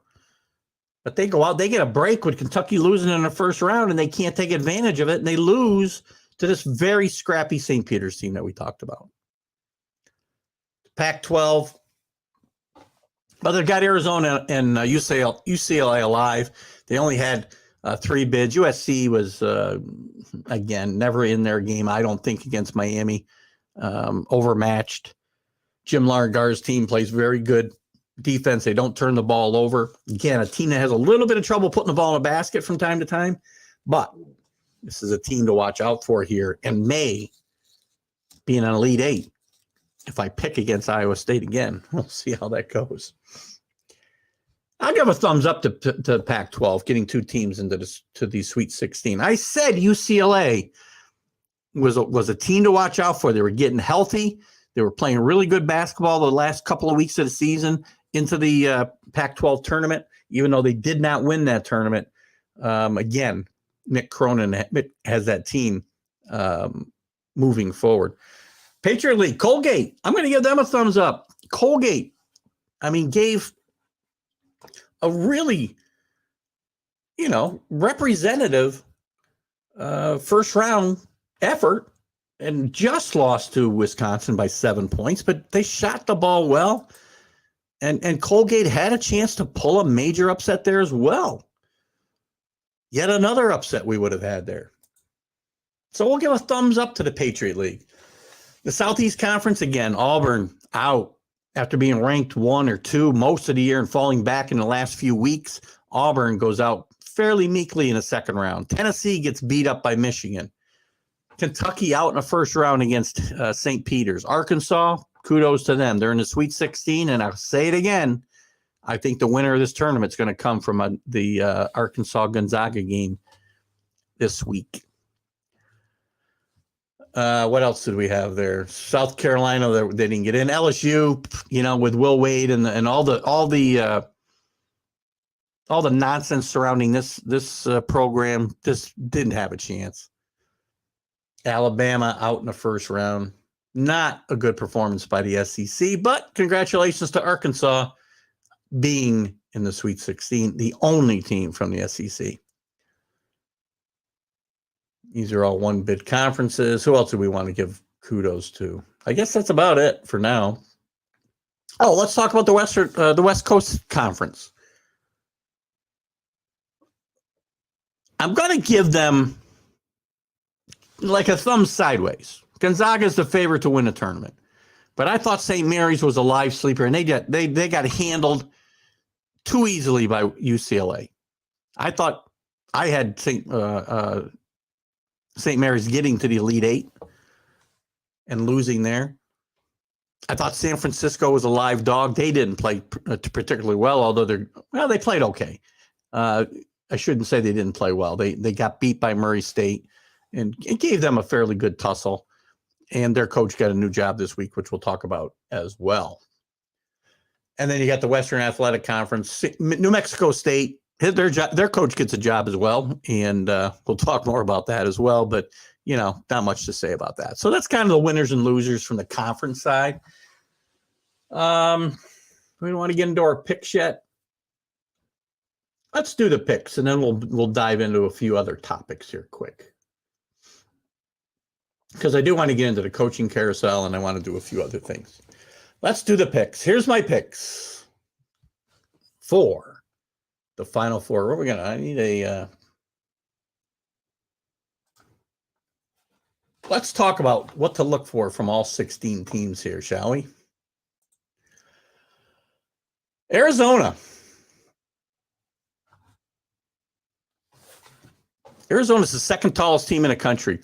But they go out, they get a break with Kentucky losing in the first round, and they can't take advantage of it, and they lose to this very scrappy St. Peter's team that we talked about. Pac-12, well, they've got Arizona and UCLA alive. They only had 3 bids. USC was, again, never in their game, I don't think, against Miami. Overmatched. Jim Largar's team plays very good defense. They don't turn the ball over. Again, a team that has a little bit of trouble putting the ball in a basket from time to time, but this is a team to watch out for here and may be in an Elite Eight. If I pick against Iowa State again, we'll see how that goes. I'll give a thumbs up to Pac-12, getting 2 teams into the Sweet 16. I said UCLA was a team to watch out for. They were getting healthy. They were playing really good basketball the last couple of weeks of the season into the Pac-12 tournament, even though they did not win that tournament. Again, Nick Cronin has that team moving forward. Patriot League, Colgate. I'm going to give them a thumbs up. Colgate, gave a really, representative first round effort and just lost to Wisconsin by 7 points, but they shot the ball well. And Colgate had a chance to pull a major upset there as well. Yet another upset we would have had there. So we'll give a thumbs up to the Patriot League. The Southeast Conference, again, Auburn out after being ranked 1 or 2 most of the year and falling back in the last few weeks. Auburn goes out fairly meekly in the second round. Tennessee gets beat up by Michigan. Kentucky out in the first round against St. Peter's. Arkansas, kudos to them. They're in the Sweet 16, and I'll say it again. I think the winner of this tournament is going to come from the Arkansas-Gonzaga game this week. What else did we have there? South Carolina, they didn't get in. LSU, with Will Wade and all the nonsense surrounding this program, this didn't have a chance. Alabama out in the first round. Not a good performance by the SEC, but congratulations to Arkansas being in the Sweet 16, the only team from the SEC. These are all one-bid conferences. Who else do we want to give kudos to? I guess that's about it for now. Oh, let's talk about the West Coast Conference. I'm going to give them like a thumb sideways. Gonzaga is the favorite to win the tournament, but I thought St. Mary's was a live sleeper, and they got handled too easily by UCLA. I thought I had St. Mary's getting to the Elite Eight and losing there. I thought San Francisco was a live dog. They didn't play particularly well, although they played okay. I shouldn't say they didn't play well. They got beat by Murray State, and it gave them a fairly good tussle. And their coach got a new job this week, which we'll talk about as well. And then you got the Western Athletic Conference. New Mexico State, their coach gets a job as well, and we'll talk more about that as well. But, not much to say about that. So that's kind of the winners and losers from the conference side. We don't want to get into our picks yet. Let's do the picks, and then we'll dive into a few other topics here quick. Because I do want to get into the coaching carousel, and I want to do a few other things. Let's do the picks. Here's my picks for the Final Four. I need a... Let's talk about what to look for from all 16 teams here, shall we? Arizona. Arizona's the second tallest team in the country.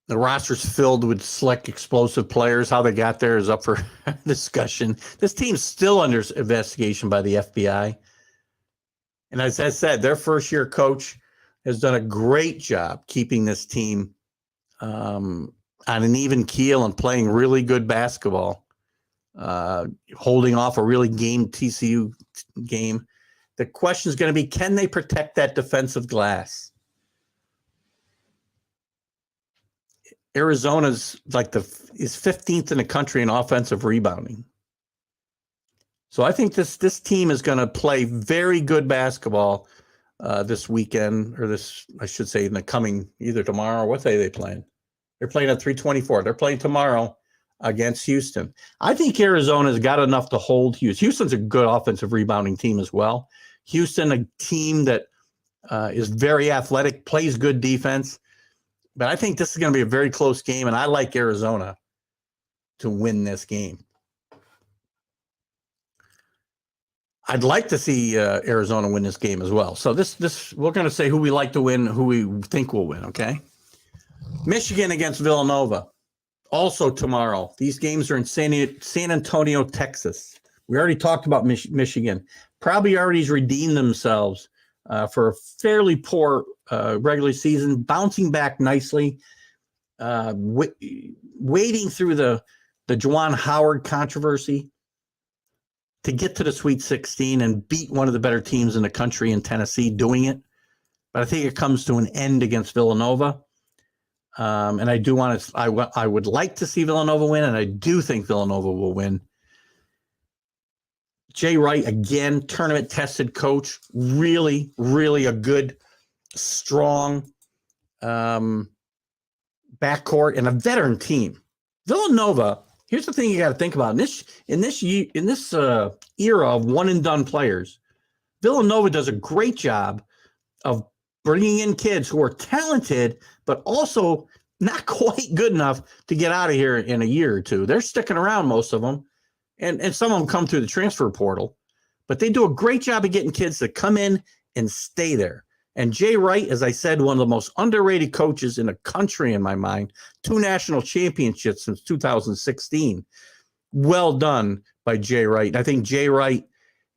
The roster's filled with slick, explosive players. How they got there is up for discussion. This team's still under investigation by the FBI. And as I said, their first-year coach has done a great job keeping this team on an even keel and playing really good basketball, holding off a really game TCU game. The question is going to be, can they protect that defensive glass? Arizona's is 15th in the country in offensive rebounding. So I think this team is going to play very good basketball this weekend, or I should say in the coming, either tomorrow, what day are they playing? They're playing at 3:24. They're playing tomorrow against Houston. I think Arizona's got enough to hold Houston. Houston's a good offensive rebounding team as well. Houston, a team that is very athletic, plays good defense. But I think this is going to be a very close game, and I like Arizona to win this game. I'd like to see Arizona win this game as well. So this we're going to say who we like to win, who we think will win, okay? Michigan against Villanova, also tomorrow. These games are in San Antonio, Texas. We already talked about Michigan. Probably already redeemed themselves for a fairly poor regular season, bouncing back nicely. wading through the Juwan Howard controversy to get to the Sweet 16 and beat one of the better teams in the country in Tennessee doing it. But I think it comes to an end against Villanova. And I do want to, I would like to see Villanova win, and I do think Villanova will win. Jay Wright, again, tournament tested coach, really, really a good, strong backcourt and a veteran team. Villanova, here's the thing you got to think about. In this era of one and done players, Villanova does a great job of bringing in kids who are talented, but also not quite good enough to get out of here in a year or two. They're sticking around, most of them, and some of them come through the transfer portal, but they do a great job of getting kids to come in and stay there. And Jay Wright, as I said, one of the most underrated coaches in the country in my mind, 2 national championships since 2016. Well done by Jay Wright. I think Jay Wright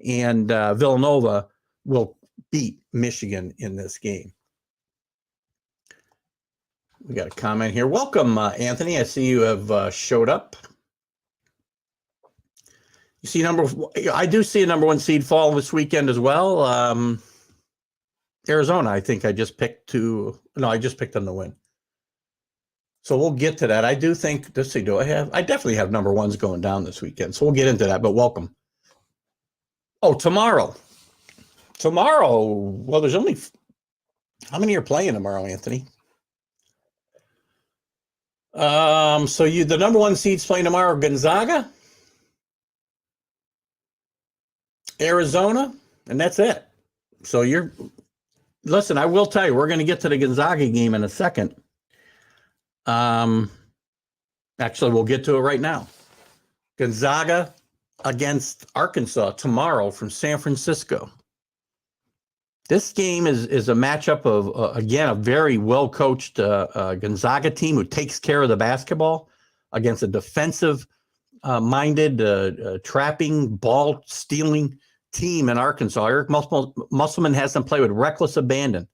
and Villanova will beat Michigan in this game. We got a comment here. Welcome, Anthony. I see you have showed up. You see I do see a number 1 seed fall this weekend as well. Arizona, I think I just picked I just picked them to win. So we'll get to that. I do think, let's see, I definitely have number 1s going down this weekend. So we'll get into that, but welcome. Oh, tomorrow. Well, there's only, how many are playing tomorrow, Anthony? So the number 1 seed's playing tomorrow, Gonzaga, Arizona, and that's it. So listen, I will tell you, we're going to get to the Gonzaga game in a second. Actually, we'll get to it right now. Gonzaga against Arkansas tomorrow from San Francisco. This game is a matchup of, again, a very well-coached Gonzaga team who takes care of the basketball against a defensive-minded, trapping, ball-stealing team in Arkansas. Eric Musselman has them play with reckless abandon.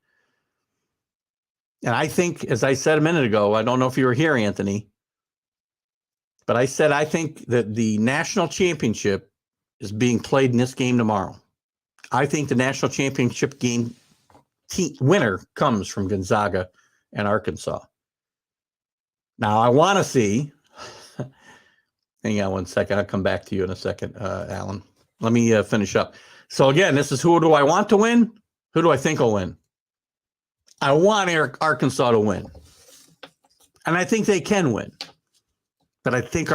And I think, as I said a minute ago, I don't know if you were here, Anthony, but I said I think that the national championship is being played in this game tomorrow. I think the national championship game winner comes from Gonzaga and Arkansas. Now, I want to see, hang on one second, I'll come back to you in a second, Alan. Let me finish up. So again, this is who do I want to win? Who do I think will win? I want Arkansas to win. And I think they can win. But I think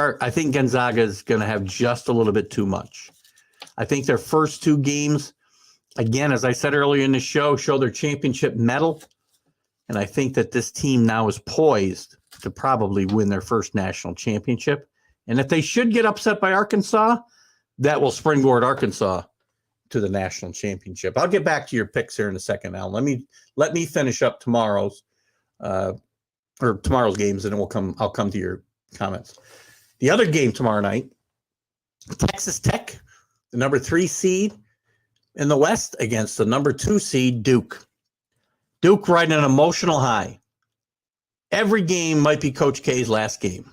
Gonzaga is going to have just a little bit too much. I think their first 2 games, again, as I said earlier in the show their championship medal. And I think that this team now is poised to probably win their first national championship. And if they should get upset by Arkansas, that will springboard Arkansas to the national championship. I'll get back to your picks here in a second, Al. Let me finish up tomorrow's games, and then I'll come to your comments. The other game tomorrow night, Texas Tech, the number 3 seed in the West against the number 2 seed, Duke. Duke riding an emotional high. Every game might be Coach K's last game.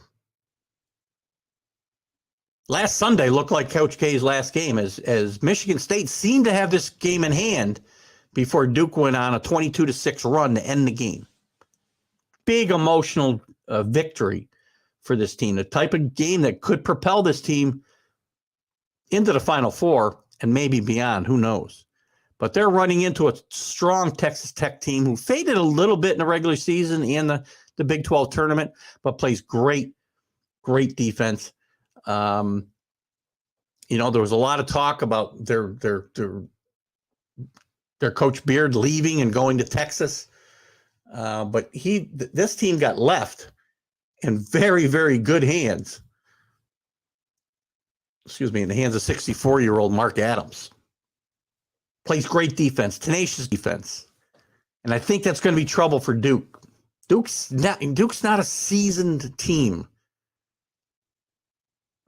Last Sunday looked like Coach K's last game as Michigan State seemed to have this game in hand before Duke went on a 22-6 run to end the game. Big emotional victory for this team, the type of game that could propel this team into the Final Four and maybe beyond, who knows. But they're running into a strong Texas Tech team who faded a little bit in the regular season and the Big 12 tournament, but plays great defense. There was a lot of talk about their Coach Beard leaving and going to Texas. But this team got left in very, very good hands. In the hands of 64-year-old Mark Adams. Plays great defense, tenacious defense. And I think that's going to be trouble for Duke. Duke's not a seasoned team.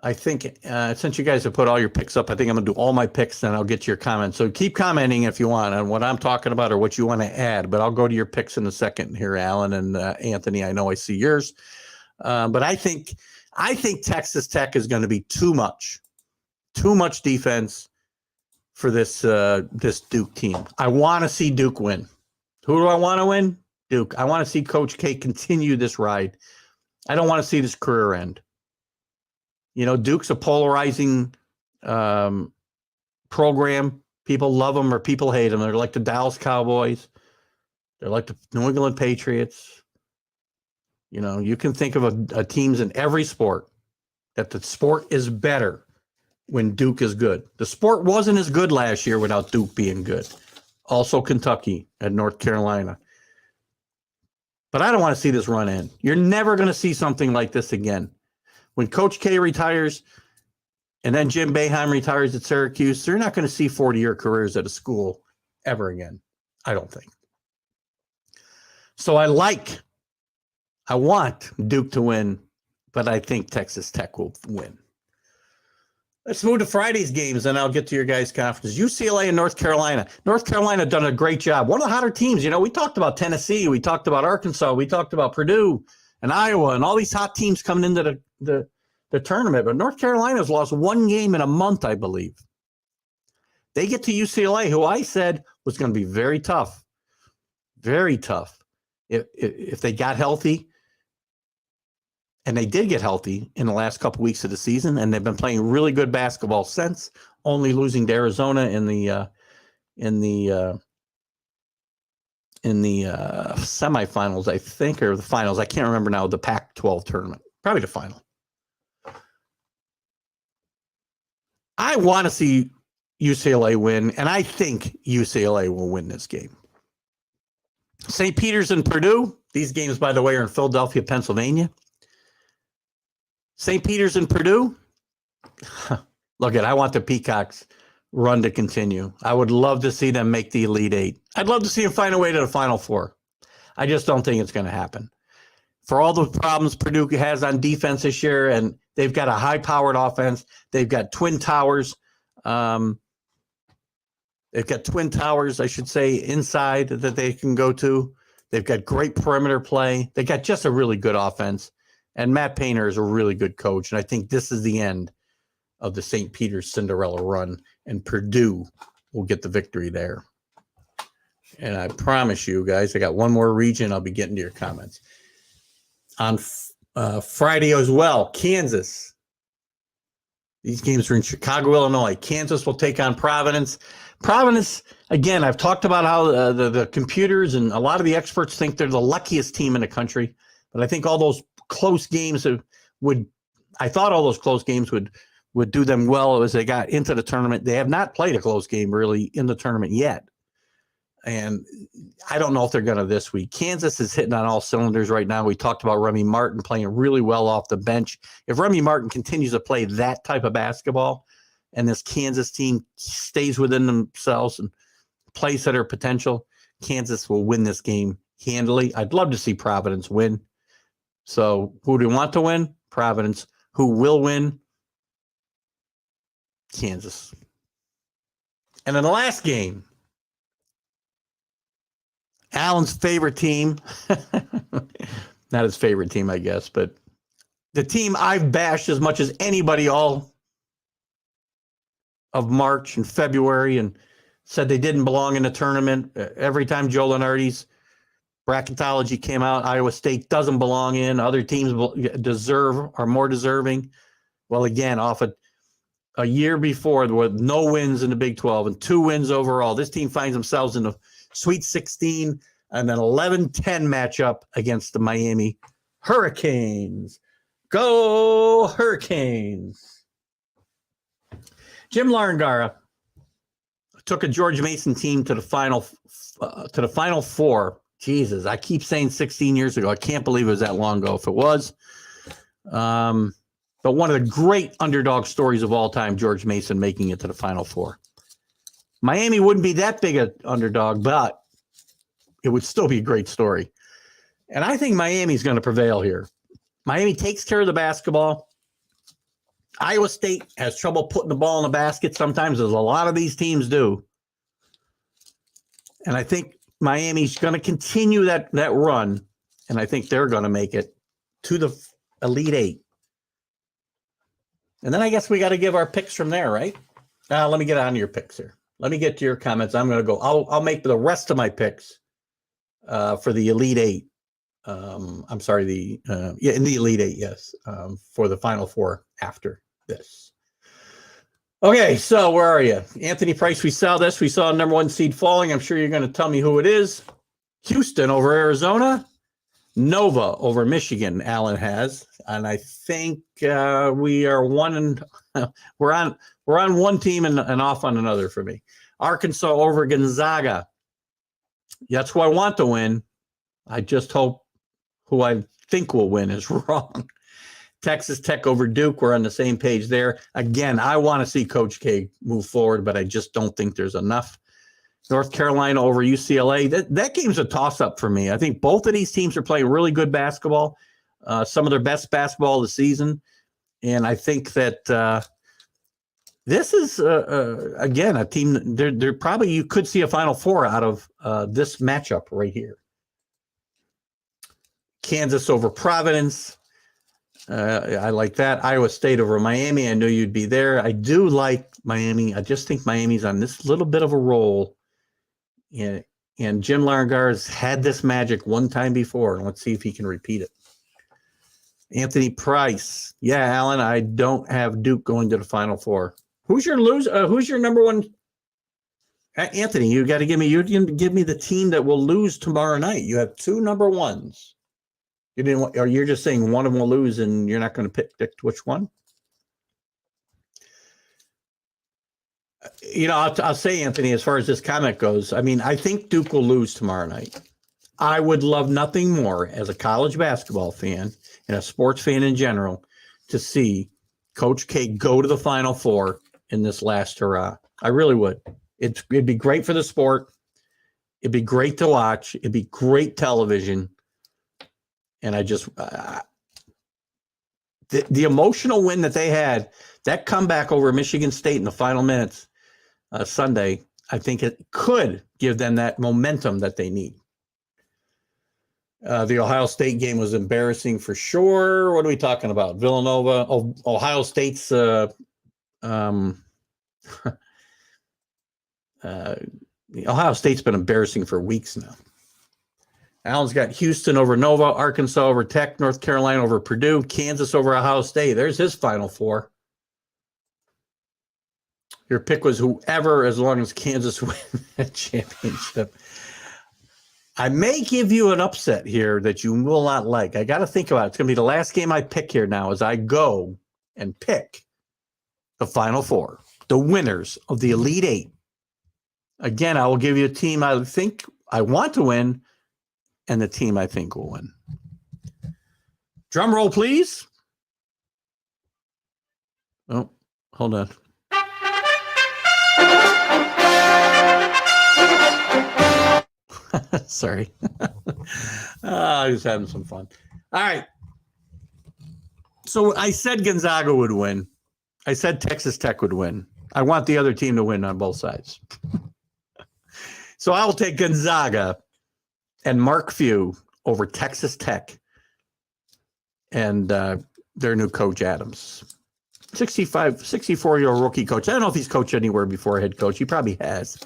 I think since you guys have put all your picks up, I think I'm going to do all my picks, and I'll get to your comments. So keep commenting if you want on what I'm talking about or what you want to add. But I'll go to your picks in a second here, Alan and Anthony. I know I see yours, but I think Texas Tech is going to be too much defense for this Duke team. I want to see Duke win. Who do I want to win? Duke. I want to see Coach K continue this ride. I don't want to see this career end. You know, Duke's a polarizing program. People love them or people hate them. They're like the Dallas Cowboys. They're like the New England Patriots. You know, you can think of a teams in every sport that the sport is better when Duke is good. The sport wasn't as good last year without Duke being good. Also Kentucky and North Carolina. But I don't want to see this run end. You're never going to see something like this again. When Coach K retires and then Jim Boeheim retires at Syracuse, they're not going to see 40-year careers at a school ever again, I don't think. So I want Duke to win, but I think Texas Tech will win. Let's move to Friday's games, and I'll get to your guys' conferences. UCLA and North Carolina. North Carolina done a great job. One of the hotter teams. You know, we talked about Tennessee. We talked about Arkansas. We talked about Purdue and Iowa and all these hot teams coming into the tournament. But North Carolina's lost one game in a month, I believe. They get to UCLA, who I said was going to be very tough. Very tough. If they got healthy. And they did get healthy in the last couple of weeks of the season, and they've been playing really good basketball since, only losing to Arizona in the semifinals, I think, or the finals. I can't remember now. The Pac-12 tournament, probably the final. I want to see UCLA win, and I think UCLA will win this game. St. Peter's and Purdue. These games, by the way, are in Philadelphia, Pennsylvania. St. Peter's and Purdue. Look, I want the Peacocks run to continue. I would love to see them make the Elite Eight. I'd love to see them find a way to the Final Four. I just don't think it's going to happen. For all the problems Purdue has on defense this year, and they've got a high-powered offense. They've got twin towers. They've got twin towers, I should say, inside that they can go to. They've got great perimeter play. They got just a really good offense. And Matt Payne is a really good coach. And I think this is the end of the St. Peter's Cinderella run. And Purdue will get the victory there. And I promise you guys, I got one more region. I'll be getting to your comments. On Friday as well, Kansas. These games are in Chicago, Illinois. Kansas will take on Providence. Providence, again, I've talked about how the computers and a lot of the experts think they're the luckiest team in the country. But I think all those close games would do them well as they got into the tournament. They have not played a close game really in the tournament yet. And I don't know if they're going to this week. Kansas is hitting on all cylinders right now. We talked about Remy Martin playing really well off the bench. If Remy Martin continues to play that type of basketball and this Kansas team stays within themselves and plays to their potential, Kansas will win this game handily. I'd love to see Providence win. So who do you want to win? Providence. Who will win? Kansas. And in the last game, Alan's favorite team, not his favorite team, I guess, but the team I've bashed as much as anybody all of March and February and said they didn't belong in the tournament. Every time Joe Lunardi's bracketology came out, Iowa State doesn't belong in. Other teams are more deserving. Well, again, off a year before with no wins in the Big 12 and 2 wins overall, this team finds themselves in the Sweet 16 and an 11-10 matchup against the Miami Hurricanes. Go Hurricanes! Jim Larangara took a George Mason team to the Final Four. Jesus, I keep saying 16 years ago. I can't believe it was that long ago if it was. But one of the great underdog stories of all time, George Mason making it to the Final Four. Miami wouldn't be that big an underdog, but it would still be a great story. And I think Miami's going to prevail here. Miami takes care of the basketball. Iowa State has trouble putting the ball in the basket sometimes, as a lot of these teams do. And I think Miami's going to continue that run, and I think they're going to make it to the Elite Eight. And then I guess we got to give our picks from there, right? Let me get on to your picks here. Let me get to your comments. I'm going to go. I'll make the rest of my picks for the Elite Eight. I'm sorry, in the Elite Eight, yes, for the Final Four after this. Okay, so where are you? Anthony Price, we saw this. We saw number 1 seed falling. I'm sure you're going to tell me who it is. Houston over Arizona. Nova over Michigan, Allen has. And I think we are we're on one team and off on another for me. Arkansas over Gonzaga. That's who I want to win. I just hope who I think will win is wrong. Texas Tech over Duke. We're on the same page there. Again, I want to see Coach K move forward, but I just don't think there's enough. North Carolina over UCLA. That game's a toss-up for me. I think both of these teams are playing really good basketball, some of their best basketball of the season. And I think that this is, again, a team, they're probably, you could see a Final Four out of this matchup right here. Kansas over Providence. I like that. Iowa State over Miami. I knew you'd be there. I do like Miami. I just think Miami's on this little bit of a roll. And Jim Largar's had this magic one time before. Let's see if he can repeat it. Anthony Price. Yeah, Alan, I don't have Duke going to the Final Four. Who's your number one? Anthony, you got to give me the team that will lose tomorrow night. You have 2 number ones. You didn't want, or you're just saying one of them will lose and you're not going to pick which one? You know, I'll say, Anthony, as far as this comment goes, I mean, I think Duke will lose tomorrow night. I would love nothing more as a college basketball fan and a sports fan in general to see Coach K go to the Final Four in this last hurrah. I really would. It'd be great for the sport. It'd be great to watch. It'd be great television. And I just, the emotional win that they had, that comeback over Michigan State in the final minutes Sunday, I think it could give them that momentum that they need. The Ohio State game was embarrassing for sure. What are we talking about? Villanova, Ohio State's Ohio State's been embarrassing for weeks now. Allen's got Houston over Nova, Arkansas over Tech, North Carolina over Purdue, Kansas over Ohio State. There's his Final Four. Your pick was whoever, as long as Kansas wins that championship. I may give you an upset here that you will not like. I got to think about it. It's going to be the last game I pick here now as I go and pick the Final Four, the winners of the Elite Eight. Again, I will give you a team I think I want to win and the team I think will win. Drum roll, please. Oh, hold on. Sorry. I was having some fun. All right. So I said Gonzaga would win. I said Texas Tech would win. I want the other team to win on both sides. So I will take Gonzaga and Mark Few over Texas Tech and their new coach, Adams. 64-year-old rookie coach. I don't know if he's coached anywhere before head coach. He probably has.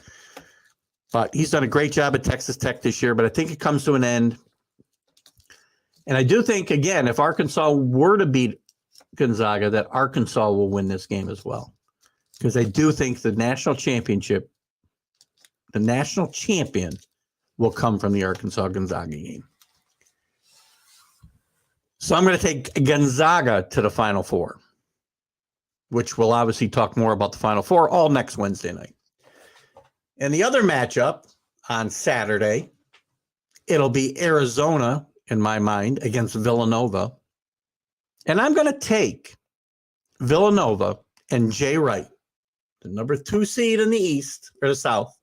But he's done a great job at Texas Tech this year, but I think it comes to an end. And I do think, again, if Arkansas were to beat Gonzaga, that Arkansas will win this game as well. Because I do think the national championship, the national champion, will come from the Arkansas-Gonzaga game. So I'm going to take Gonzaga to the Final Four, which we'll obviously talk more about the Final Four all next Wednesday night. And the other matchup on Saturday, it'll be Arizona, in my mind, against Villanova. And I'm going to take Villanova and Jay Wright, the number 2 seed in the East or the South,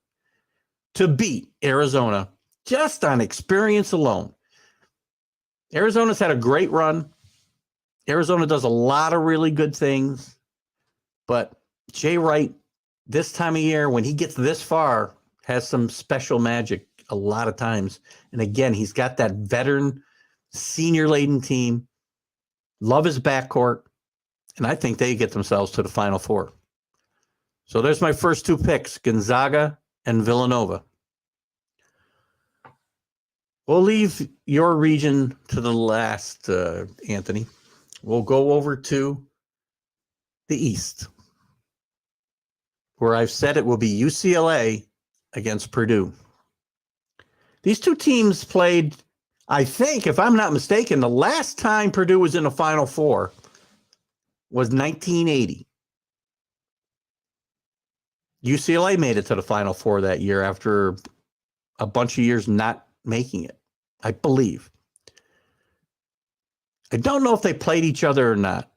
to beat Arizona just on experience alone. Arizona's had a great run. Arizona does a lot of really good things. But Jay Wright, this time of year, when he gets this far, has some special magic a lot of times. And again, he's got that veteran, senior-laden team. Love his backcourt. And I think they get themselves to the Final Four. So there's my first two picks, Gonzaga and Villanova. We'll leave your region to the last, Anthony. We'll go over to the East, where I've said it will be UCLA against Purdue. These two teams played, I think, if I'm not mistaken, the last time Purdue was in the Final Four was 1980. UCLA made it to the Final Four that year after a bunch of years not making it, I believe. I don't know if they played each other or not.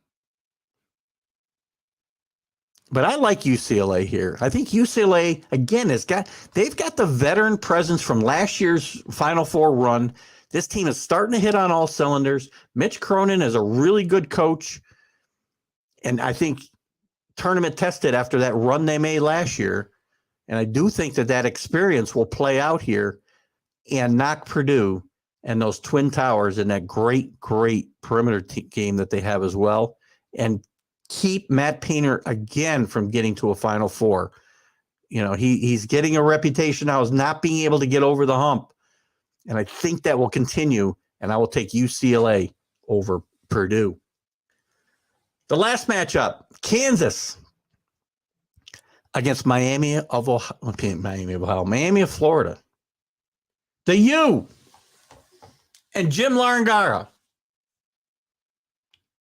But I like UCLA here. I think UCLA, again, they've got the veteran presence from last year's Final Four run. This team is starting to hit on all cylinders. Mitch Cronin is a really good coach. And I think tournament tested after that run they made last year. And I do think that experience will play out here and knock Purdue and those Twin Towers in that great, great perimeter game that they have as well. And keep Matt Painter again from getting to a Final Four. You know, he's getting a reputation now as not being able to get over the hump. And I think that will continue. And I will take UCLA over Purdue. The last matchup, Kansas against Miami of Florida. The U and Jim Larangara.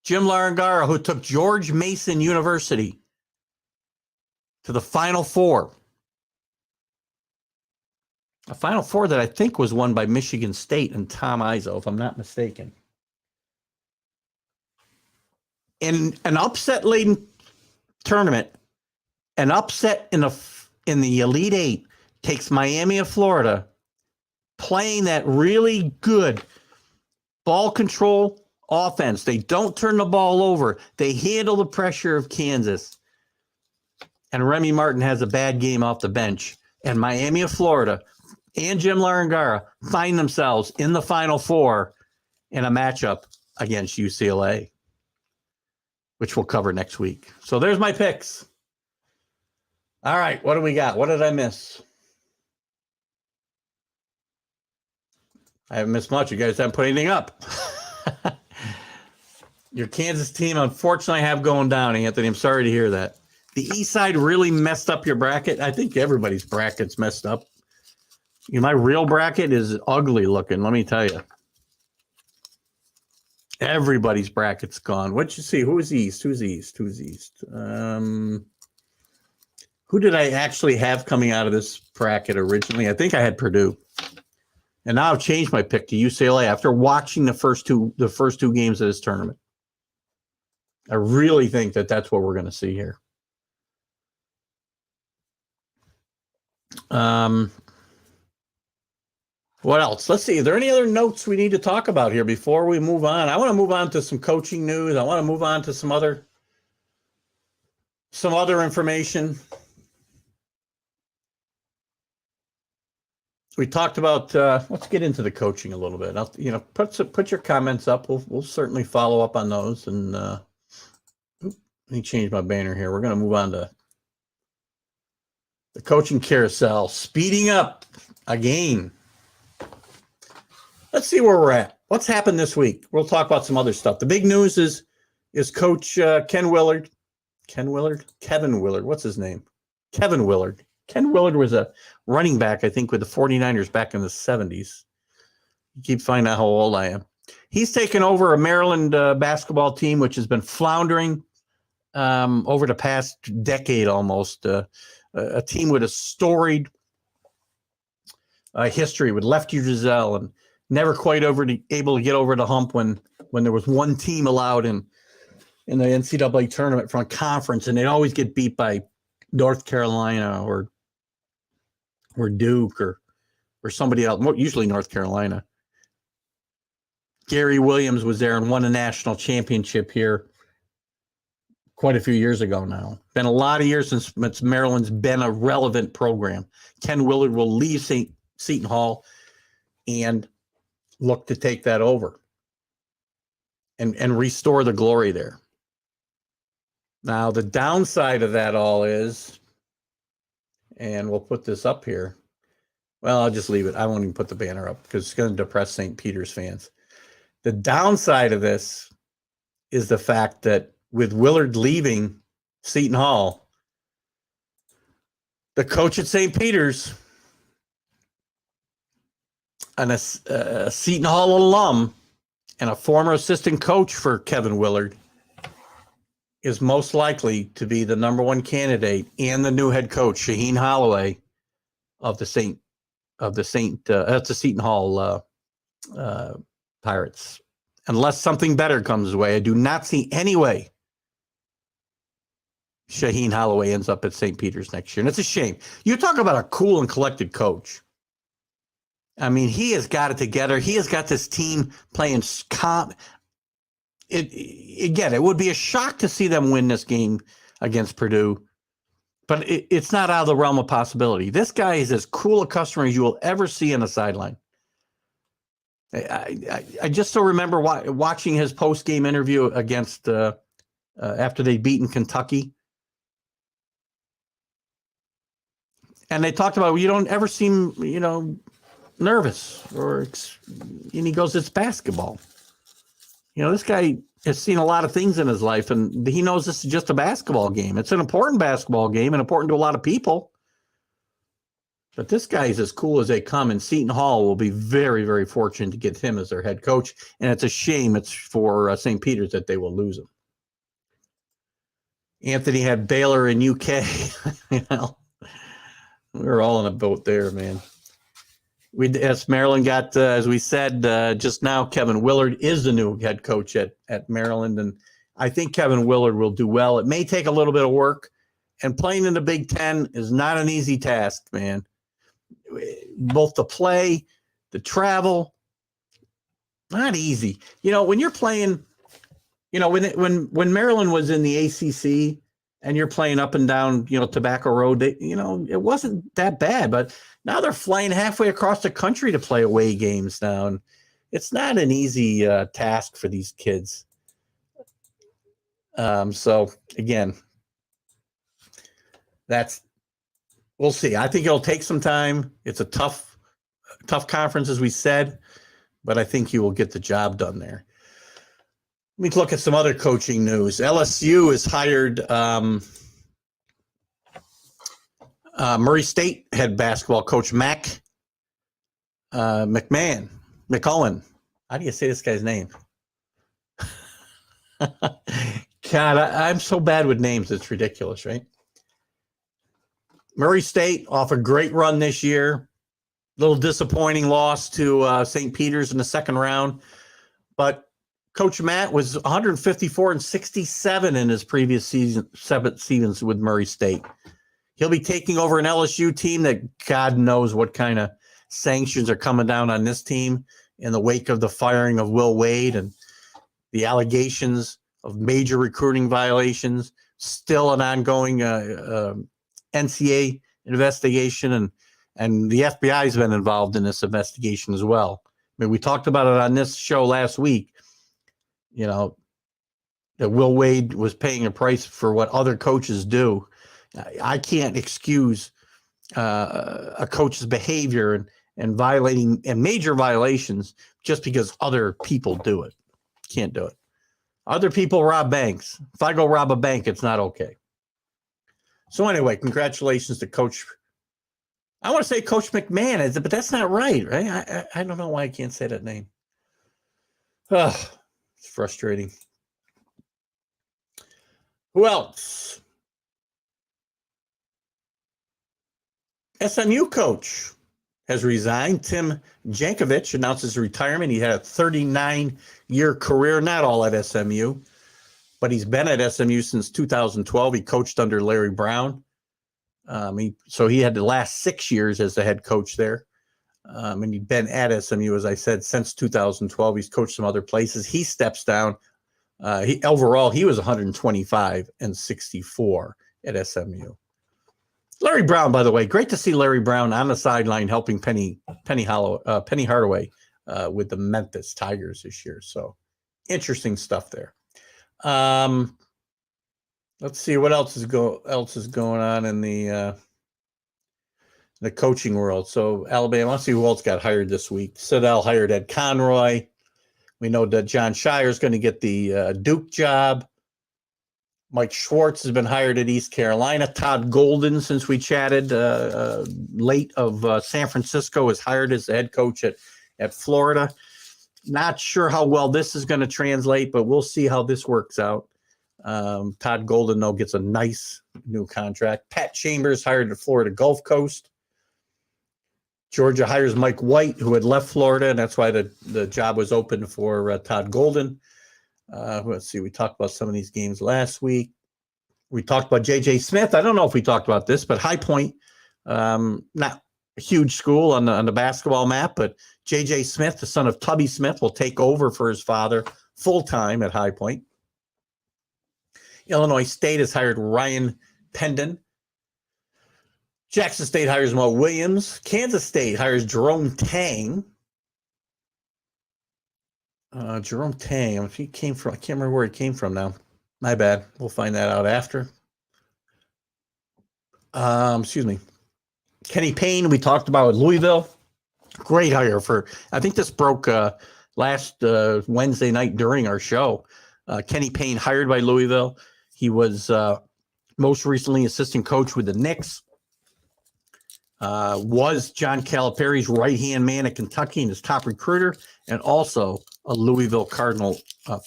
Jim Larangara, who took George Mason University to the Final Four. A Final Four that I think was won by Michigan State and Tom Izzo, if I'm not mistaken. In an upset-laden tournament, an upset in the Elite Eight takes Miami of Florida playing that really good ball control offense. They don't turn the ball over. They handle the pressure of Kansas. And Remy Martin has a bad game off the bench. And Miami of Florida and Jim Larangara find themselves in the Final Four in a matchup against UCLA, which we'll cover next week. So there's my picks. All right, what do we got? What did I miss? I haven't missed much. You guys haven't put anything up. Your Kansas team, unfortunately, have going down, Anthony. I'm sorry to hear that. The East Side really messed up your bracket. I think everybody's bracket's messed up. You know, my real bracket is ugly looking, let me tell you. Everybody's bracket's gone. What'd you see? Who's East? Who did I actually have coming out of this bracket originally? I think I had Purdue. And now I've changed my pick to UCLA after watching the first two games of this tournament. I really think that that's what we're going to see here. What else? Let's see. Are there any other notes we need to talk about here before we move on? I want to move on to some coaching news. I want to move on to some other information. We talked about, let's get into the coaching a little bit. Put your comments up. We'll certainly follow up on those. And let me change my banner here. We're going to move on to the coaching carousel, speeding up again. Let's see where we're at. What's happened this week? We'll talk about some other stuff. The big news is Coach Kevin Willard. What's his name? Kevin Willard. Ken Willard was a running back, I think, with the 49ers back in the 70s. You keep finding out how old I am. He's taken over a Maryland basketball team, which has been floundering over the past decade almost. A team with a storied history with Lefty Driesell and never quite able to get over the hump when there was one team allowed in the NCAA tournament from a conference, and they'd always get beat by North Carolina or Duke or somebody else, usually North Carolina. Gary Williams was there and won a national championship here quite a few years ago now. Been a lot of years since Maryland's been a relevant program. Ken Willard will leave Seton Hall and look to take that over and restore the glory there. Now, the downside of that all is, and we'll put this up here. Well, I'll just leave it. I won't even put the banner up because it's going to depress St. Peter's fans. The downside of this is the fact that with Willard leaving Seton Hall, the coach at St. Peter's, a Seton Hall alum and a former assistant coach for Kevin Willard, is most likely to be the number one candidate and the new head coach, Shaheen Holloway, of the Seton Hall Pirates. Unless something better comes his way, I do not see any way Shaheen Holloway ends up at St. Peter's next year. And it's a shame. You talk about a cool and collected coach. I mean, he has got it together. He has got this team playing calm. It would be a shock to see them win this game against Purdue, but it's not out of the realm of possibility. This guy is as cool a customer as you will ever see on the sideline. I just still remember watching his post-game interview against after they'd beaten Kentucky. And they talked about, you don't ever seem, nervous, and he goes, it's basketball. This guy has seen a lot of things in his life, and he knows this is just a basketball game. It's an important basketball game and important to a lot of people. But this guy is as cool as they come, and Seton Hall will be very, very fortunate to get him as their head coach. And it's a shame it's for St. Peter's that they will lose him. Anthony had Baylor and UK. We were all in a boat there, man. As Maryland got, as we said just now, Kevin Willard is the new head coach at Maryland, and I think Kevin Willard will do well. It may take a little bit of work, and playing in the Big Ten is not an easy task, man. Both the play, the travel, not easy. When you're playing, when Maryland was in the ACC and you're playing up and down, Tobacco Road, it wasn't that bad, but now they're flying halfway across the country to play away games now. And it's not an easy task for these kids. So again, we'll see. I think it'll take some time. It's a tough conference, as we said, but I think he will get the job done there. Let me look at some other coaching news. LSU has hired Murray State head basketball coach McCullen. How do you say this guy's name? God, I'm so bad with names. It's ridiculous, right? Murray State off a great run this year. Little disappointing loss to St. Peter's in the second round. But Coach Matt was 154-67 in his previous season, 7 seasons with Murray State. He'll be taking over an LSU team that God knows what kind of sanctions are coming down on this team in the wake of the firing of Will Wade and the allegations of major recruiting violations, still an ongoing NCAA investigation, and the FBI has been involved in this investigation as well. I mean, we talked about it on this show last week, that Will Wade was paying a price for what other coaches do. I can't excuse a coach's behavior and violating and major violations just because other people do it. Can't do it. Other people rob banks. If I go rob a bank, it's not okay. So anyway, congratulations to Coach. I want to say Coach McMahon, but that's not right? I don't know why I can't say that name. It's frustrating. Who else? SMU coach has resigned. Tim Jankovic announced his retirement. He had a 39-year career, not all at SMU, but he's been at SMU since 2012. He coached under Larry Brown. So he had the last 6 years as the head coach there. And he'd been at SMU, as I said, since 2012. He's coached some other places. He steps down He was 125 and 64 at SMU. Larry Brown, by the way, great to see Larry Brown on the sideline helping Penny Hardaway with the Memphis Tigers this year. So interesting stuff there. Let's see what else is going on in the coaching world. So Alabama, let's see who else got hired this week. Citadel hired Ed Conroy. We know that John Shire is going to get the Duke job. Mike Schwartz has been hired at East Carolina. Todd Golden, since we chatted late of San Francisco, is hired as the head coach at Florida. Not sure how well this is going to translate, but we'll see how this works out. Todd Golden, though, gets a nice new contract. Pat Chambers hired at Florida Gulf Coast. Georgia hires Mike White, who had left Florida, and that's why the job was open for Todd Golden. Let's see, we talked about some of these games last week. We talked about J.J. Smith. I don't know if we talked about this, but High Point, not a huge school on the basketball map, but J.J. Smith, the son of Tubby Smith, will take over for his father full-time at High Point. Illinois State has hired Ryan Pendon. Jackson State hires Mo Williams. Kansas State hires Jerome Tang. Jerome Tang, if he came from, I can't remember where he came from now. My bad. We'll find that out after. Excuse me. Kenny Payne, we talked about at Louisville. Great hire I think this broke last Wednesday night during our show. Kenny Payne hired by Louisville. He was most recently assistant coach with the Knicks. Was John Calipari's right-hand man at Kentucky and his top recruiter, and also a Louisville Cardinal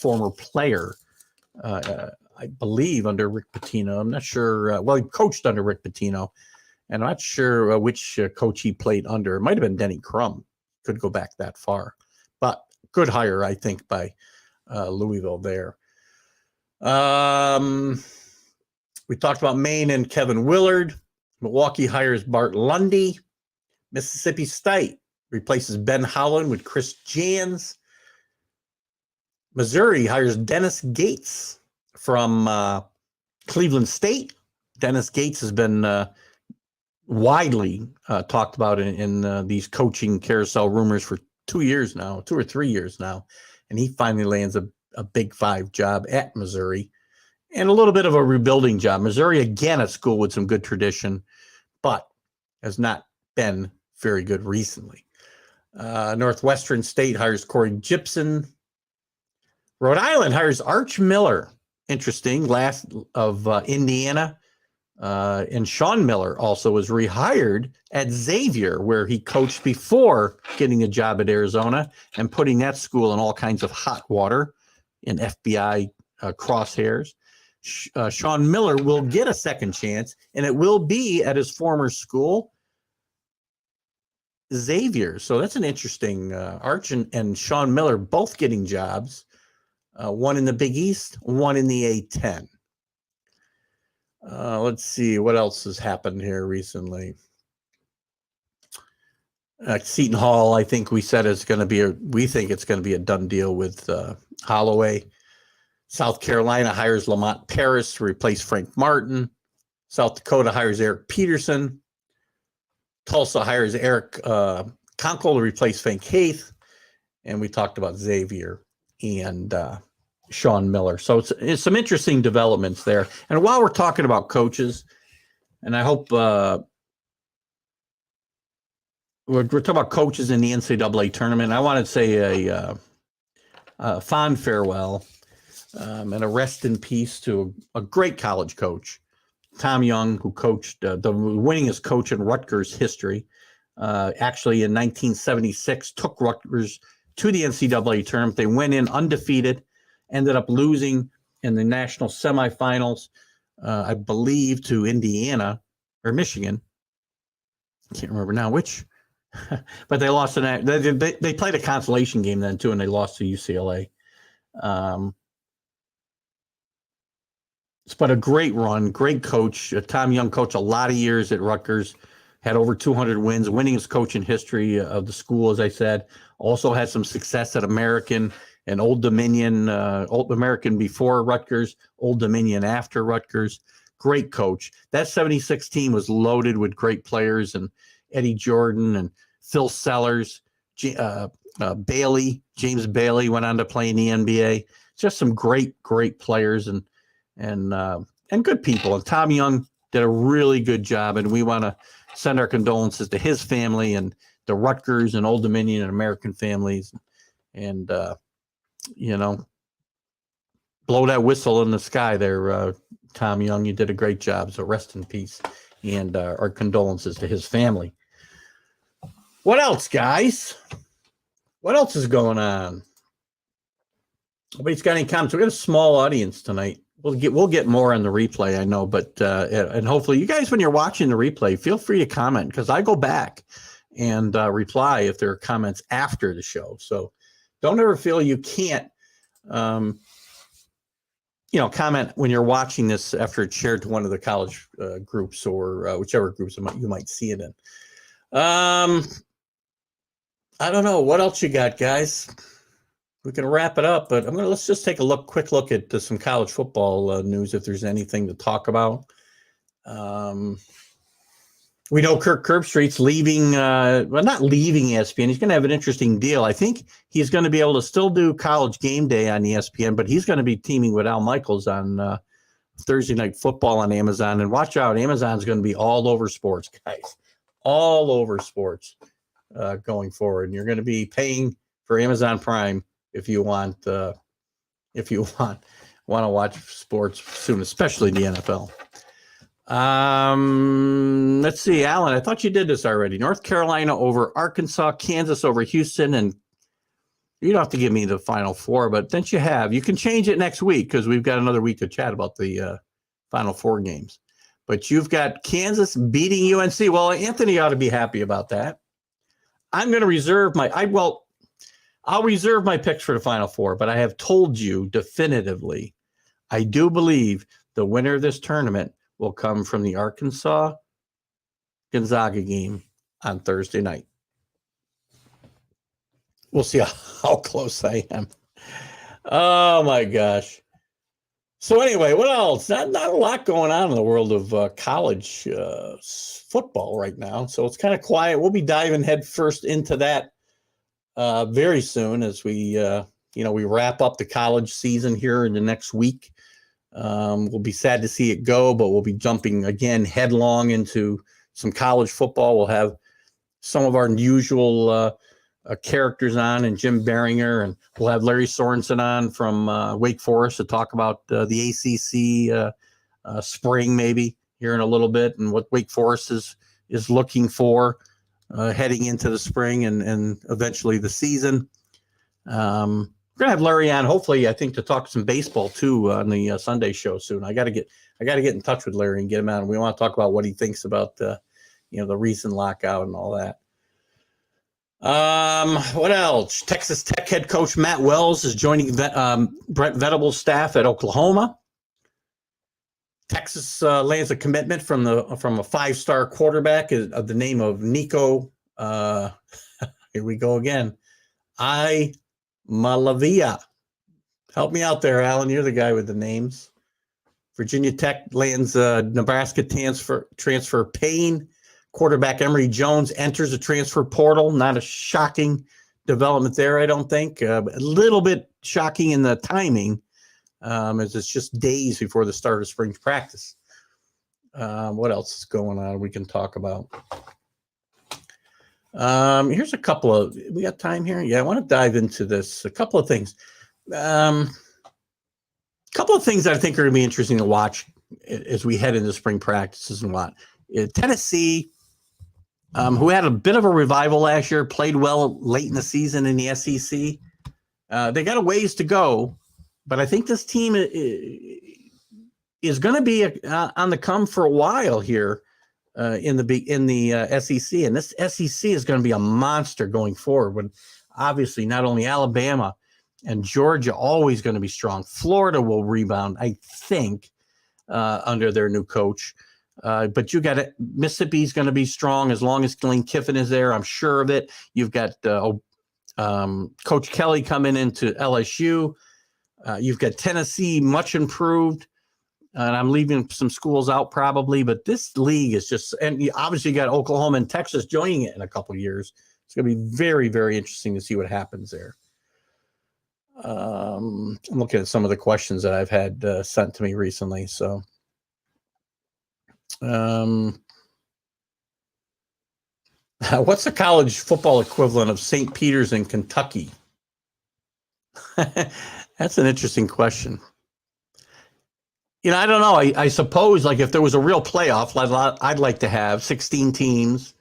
former player, I believe, under Rick Pitino. I'm not sure. Well, he coached under Rick Pitino, and I'm not sure which coach he played under. It might have been Denny Crum. Could go back that far. But good hire, I think, by Louisville there. We talked about Maine and Kevin Willard. Milwaukee hires Bart Lundy. Mississippi State replaces Ben Howland with Chris Jans. Missouri hires Dennis Gates from Cleveland State. Dennis Gates has been widely talked about in these coaching carousel rumors for 2 or 3 years now. And he finally lands a Big Five job at Missouri. And a little bit of a rebuilding job. Missouri, again, a school with some good tradition, but has not been very good recently. Northwestern State hires Corey Gibson. Rhode Island hires Arch Miller. Interesting. Last of Indiana. And Sean Miller also was rehired at Xavier, where he coached before getting a job at Arizona and putting that school in all kinds of hot water in FBI crosshairs. Sean Miller will get a second chance, and it will be at his former school, Xavier. So that's an interesting Arch and Sean Miller both getting jobs, one in the Big East, one in the A-10. Let's see what else has happened here recently. Seton Hall, I think we said we think it's going to be a done deal with Holloway. South Carolina hires Lamont Paris to replace Frank Martin. South Dakota hires Eric Peterson. Tulsa hires Eric Conkle to replace Frank Haith. And we talked about Xavier and Sean Miller. So it's some interesting developments there. And while we're talking about coaches, and I hope we're talking about coaches in the NCAA tournament, I want to say a fond farewell and a rest in peace to a great college coach, Tom Young, who coached the winningest coach in Rutgers history. Actually, in 1976, took Rutgers to the NCAA tournament. They went in undefeated, ended up losing in the national semifinals, I believe, to Indiana or Michigan. I can't remember now which, but they lost they played a consolation game then too, and they lost to UCLA. But a great run, great coach. Tom Young coached a lot of years at Rutgers, had over 200 wins, winningest coach in history of the school, as I said. Also had some success at American and Old Dominion, Old American before Rutgers, Old Dominion after Rutgers. Great coach. That 76 team was loaded with great players, and Eddie Jordan and Phil Sellers, Bailey, James Bailey went on to play in the NBA. Just some great players and good people. And Tom Young did a really good job, and we want to send our condolences to his family and the Rutgers and Old Dominion and American families, and blow that whistle in the sky there, Tom Young. You did a great job, so rest in peace, and our condolences to his family. What else, guys? What else is going on? Nobody's got any comments. We got a small audience tonight. We'll get more on the replay, I know, but and hopefully you guys, when you're watching the replay, feel free to comment, because I go back and reply if there are comments after the show. So don't ever feel you can't, comment when you're watching this after it's shared to one of the college groups or whichever groups you might see it in. I don't know what else you got, guys. We can wrap it up, but let's just take a quick look at some college football news, if there's anything to talk about. We know Kirk Herbstreit's leaving, not leaving ESPN. He's going to have an interesting deal. I think he's going to be able to still do College Game Day on ESPN, but he's going to be teaming with Al Michaels on Thursday Night Football on Amazon. And watch out, Amazon's going to be all over sports, guys. All over sports going forward. And you're going to be paying for Amazon Prime if you want to watch sports soon, especially the NFL. Let's see, Alan, I thought you did this already. North Carolina over Arkansas, Kansas over Houston, and you don't have to give me the Final Four, but since you have, you can change it next week, because we've got another week to chat about the Final Four games. But you've got Kansas beating UNC. Well, Anthony ought to be happy about that. I'm going to reserve I'll reserve my picks for the Final Four, but I have told you definitively, I do believe the winner of this tournament will come from the Arkansas-Gonzaga game on Thursday night. We'll see how close I am. Oh, my gosh. So anyway, what else? Not a lot going on in the world of college football right now, so it's kind of quiet. We'll be diving head first into that very soon as we wrap up the college season here in the next week. We'll be sad to see it go, but we'll be jumping again headlong into some college football. We'll have some of our usual characters on, and Jim Behringer, and we'll have Larry Sorensen on from Wake Forest to talk about the ACC spring maybe here in a little bit, and what Wake Forest is looking for heading into the spring and eventually the season. We're going to have Larry on, hopefully, I think, to talk some baseball too on the Sunday show soon. I got to get in touch with Larry and get him on. We want to talk about what he thinks about the recent lockout and all that. What else? Texas Tech head coach Matt Wells is joining Brent Venables' staff at Oklahoma. Texas lands a commitment from a 5-star quarterback of the name of Nico. Here we go again. Malavia. Help me out there, Alan. You're the guy with the names. Virginia Tech lands Nebraska transfer Payne. Quarterback Emory Jones enters the transfer portal. Not a shocking development there, I don't think. A little bit shocking in the timing, as it's just days before the start of spring practice. What else is going on we can talk about? Here's a couple of, we got time here? Yeah, I want to dive into this. A couple of things. That I think are going to be interesting to watch as we head into spring practices and what. Tennessee, who had a bit of a revival last year, played well late in the season in the SEC. They got a ways to go, but I think this team is going to be on the come for a while here in the SEC, and this SEC is going to be a monster going forward. When obviously not only Alabama and Georgia always going to be strong, Florida will rebound, I think, under their new coach. But you got it. Mississippi's going to be strong as long as Lane Kiffin is there. I'm sure of it. You've got Coach Kelly coming into LSU. You've got Tennessee, much improved. And I'm leaving some schools out probably, but this league is just, and you obviously got Oklahoma and Texas joining it in a couple of years. It's going to be very, very interesting to see what happens there. I'm looking at some of the questions that I've had sent to me recently. So, what's the college football equivalent of St. Peter's in Kentucky? That's an interesting question. You know, I don't know. I suppose, like, if there was a real playoff, I'd like to have 16 teams.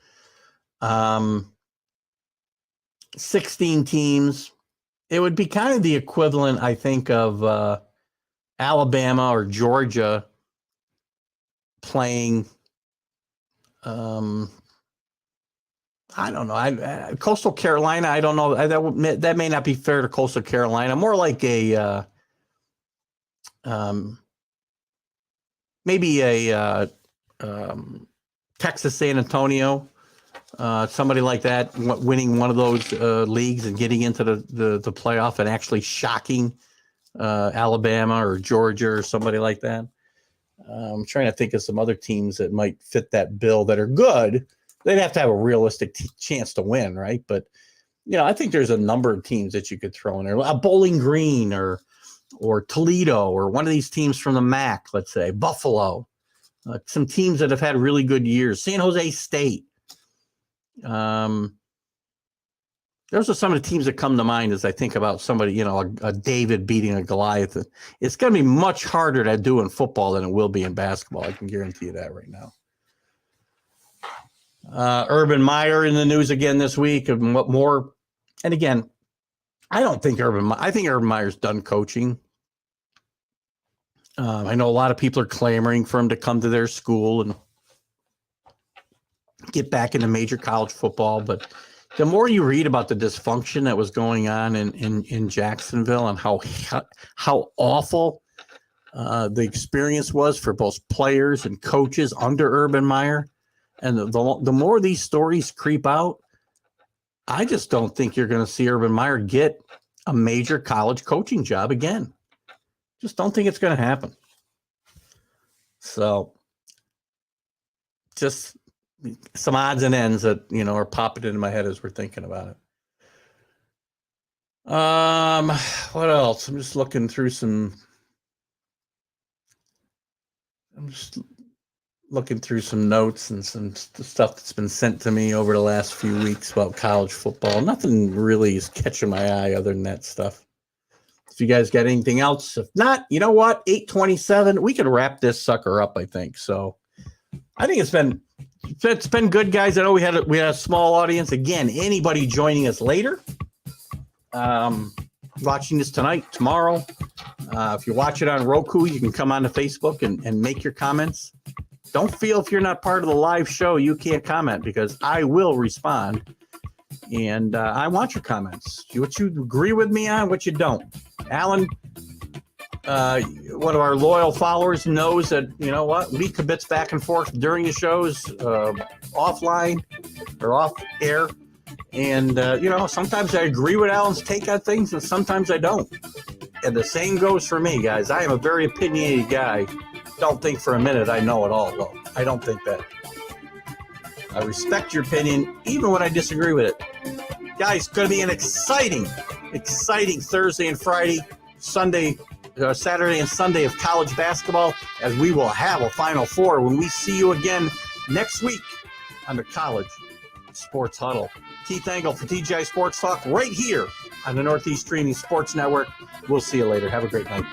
16 teams. It would be kind of the equivalent, I think, of Alabama or Georgia playing. I don't know. Coastal Carolina. I don't know. That may not be fair to Coastal Carolina. More like a maybe a Texas San Antonio, somebody like that, winning one of those leagues and getting into the playoff and actually shocking Alabama or Georgia or somebody like that. I'm trying to think of some other teams that might fit that bill that are good. They'd have to have a realistic chance to win, right? But, you know, I think there's a number of teams that you could throw in there. Bowling Green or Toledo or one of these teams from the MAC, let's say, Buffalo. Some teams that have had really good years. San Jose State. Those are some of the teams that come to mind as I think about somebody, you know, a David beating a Goliath. It's going to be much harder to do in football than it will be in basketball. I can guarantee you that right now. Urban Meyer in the news again this week. And what more? And again, I think Urban Meyer's done coaching. I know a lot of people are clamoring for him to come to their school and get back into major college football. But the more you read about the dysfunction that was going on in Jacksonville and how awful the experience was for both players and coaches under Urban Meyer, and the more these stories creep out, I just don't think you're going to see Urban Meyer get a major college coaching job again. Just don't think it's going to happen. So just some odds and ends that, you know, are popping into my head as we're thinking about it. What else? I'm just looking through some notes and some stuff that's been sent to me over the last few weeks about college football. Nothing really is catching my eye other than that stuff. If you guys got anything else, if not, you know what? 8:27, we could wrap this sucker up, I think. So I think it's been good, guys. I know we had a small audience. Again, anybody joining us later, watching this tonight, tomorrow, if you watch it on Roku, you can come on to Facebook and make your comments. Don't feel if you're not part of the live show, you can't comment, because I will respond. And I want your comments. What you agree with me on, what you don't. Alan, one of our loyal followers, knows that, you know what, we kibitz back and forth during the shows, offline or off air. And, you know, sometimes I agree with Alan's take on things and sometimes I don't. And the same goes for me, guys. I am a very opinionated guy. Don't think for a minute I know it all, though. I don't think that. I respect your opinion, even when I disagree with it. Guys, it's going to be an exciting Thursday and Friday, Saturday and Sunday of college basketball, as we will have a Final Four when we see you again next week on the College Sports Huddle. Keith Angle for TGI Sports Talk right here on the Northeast Streaming Sports Network. We'll see you later. Have a great night.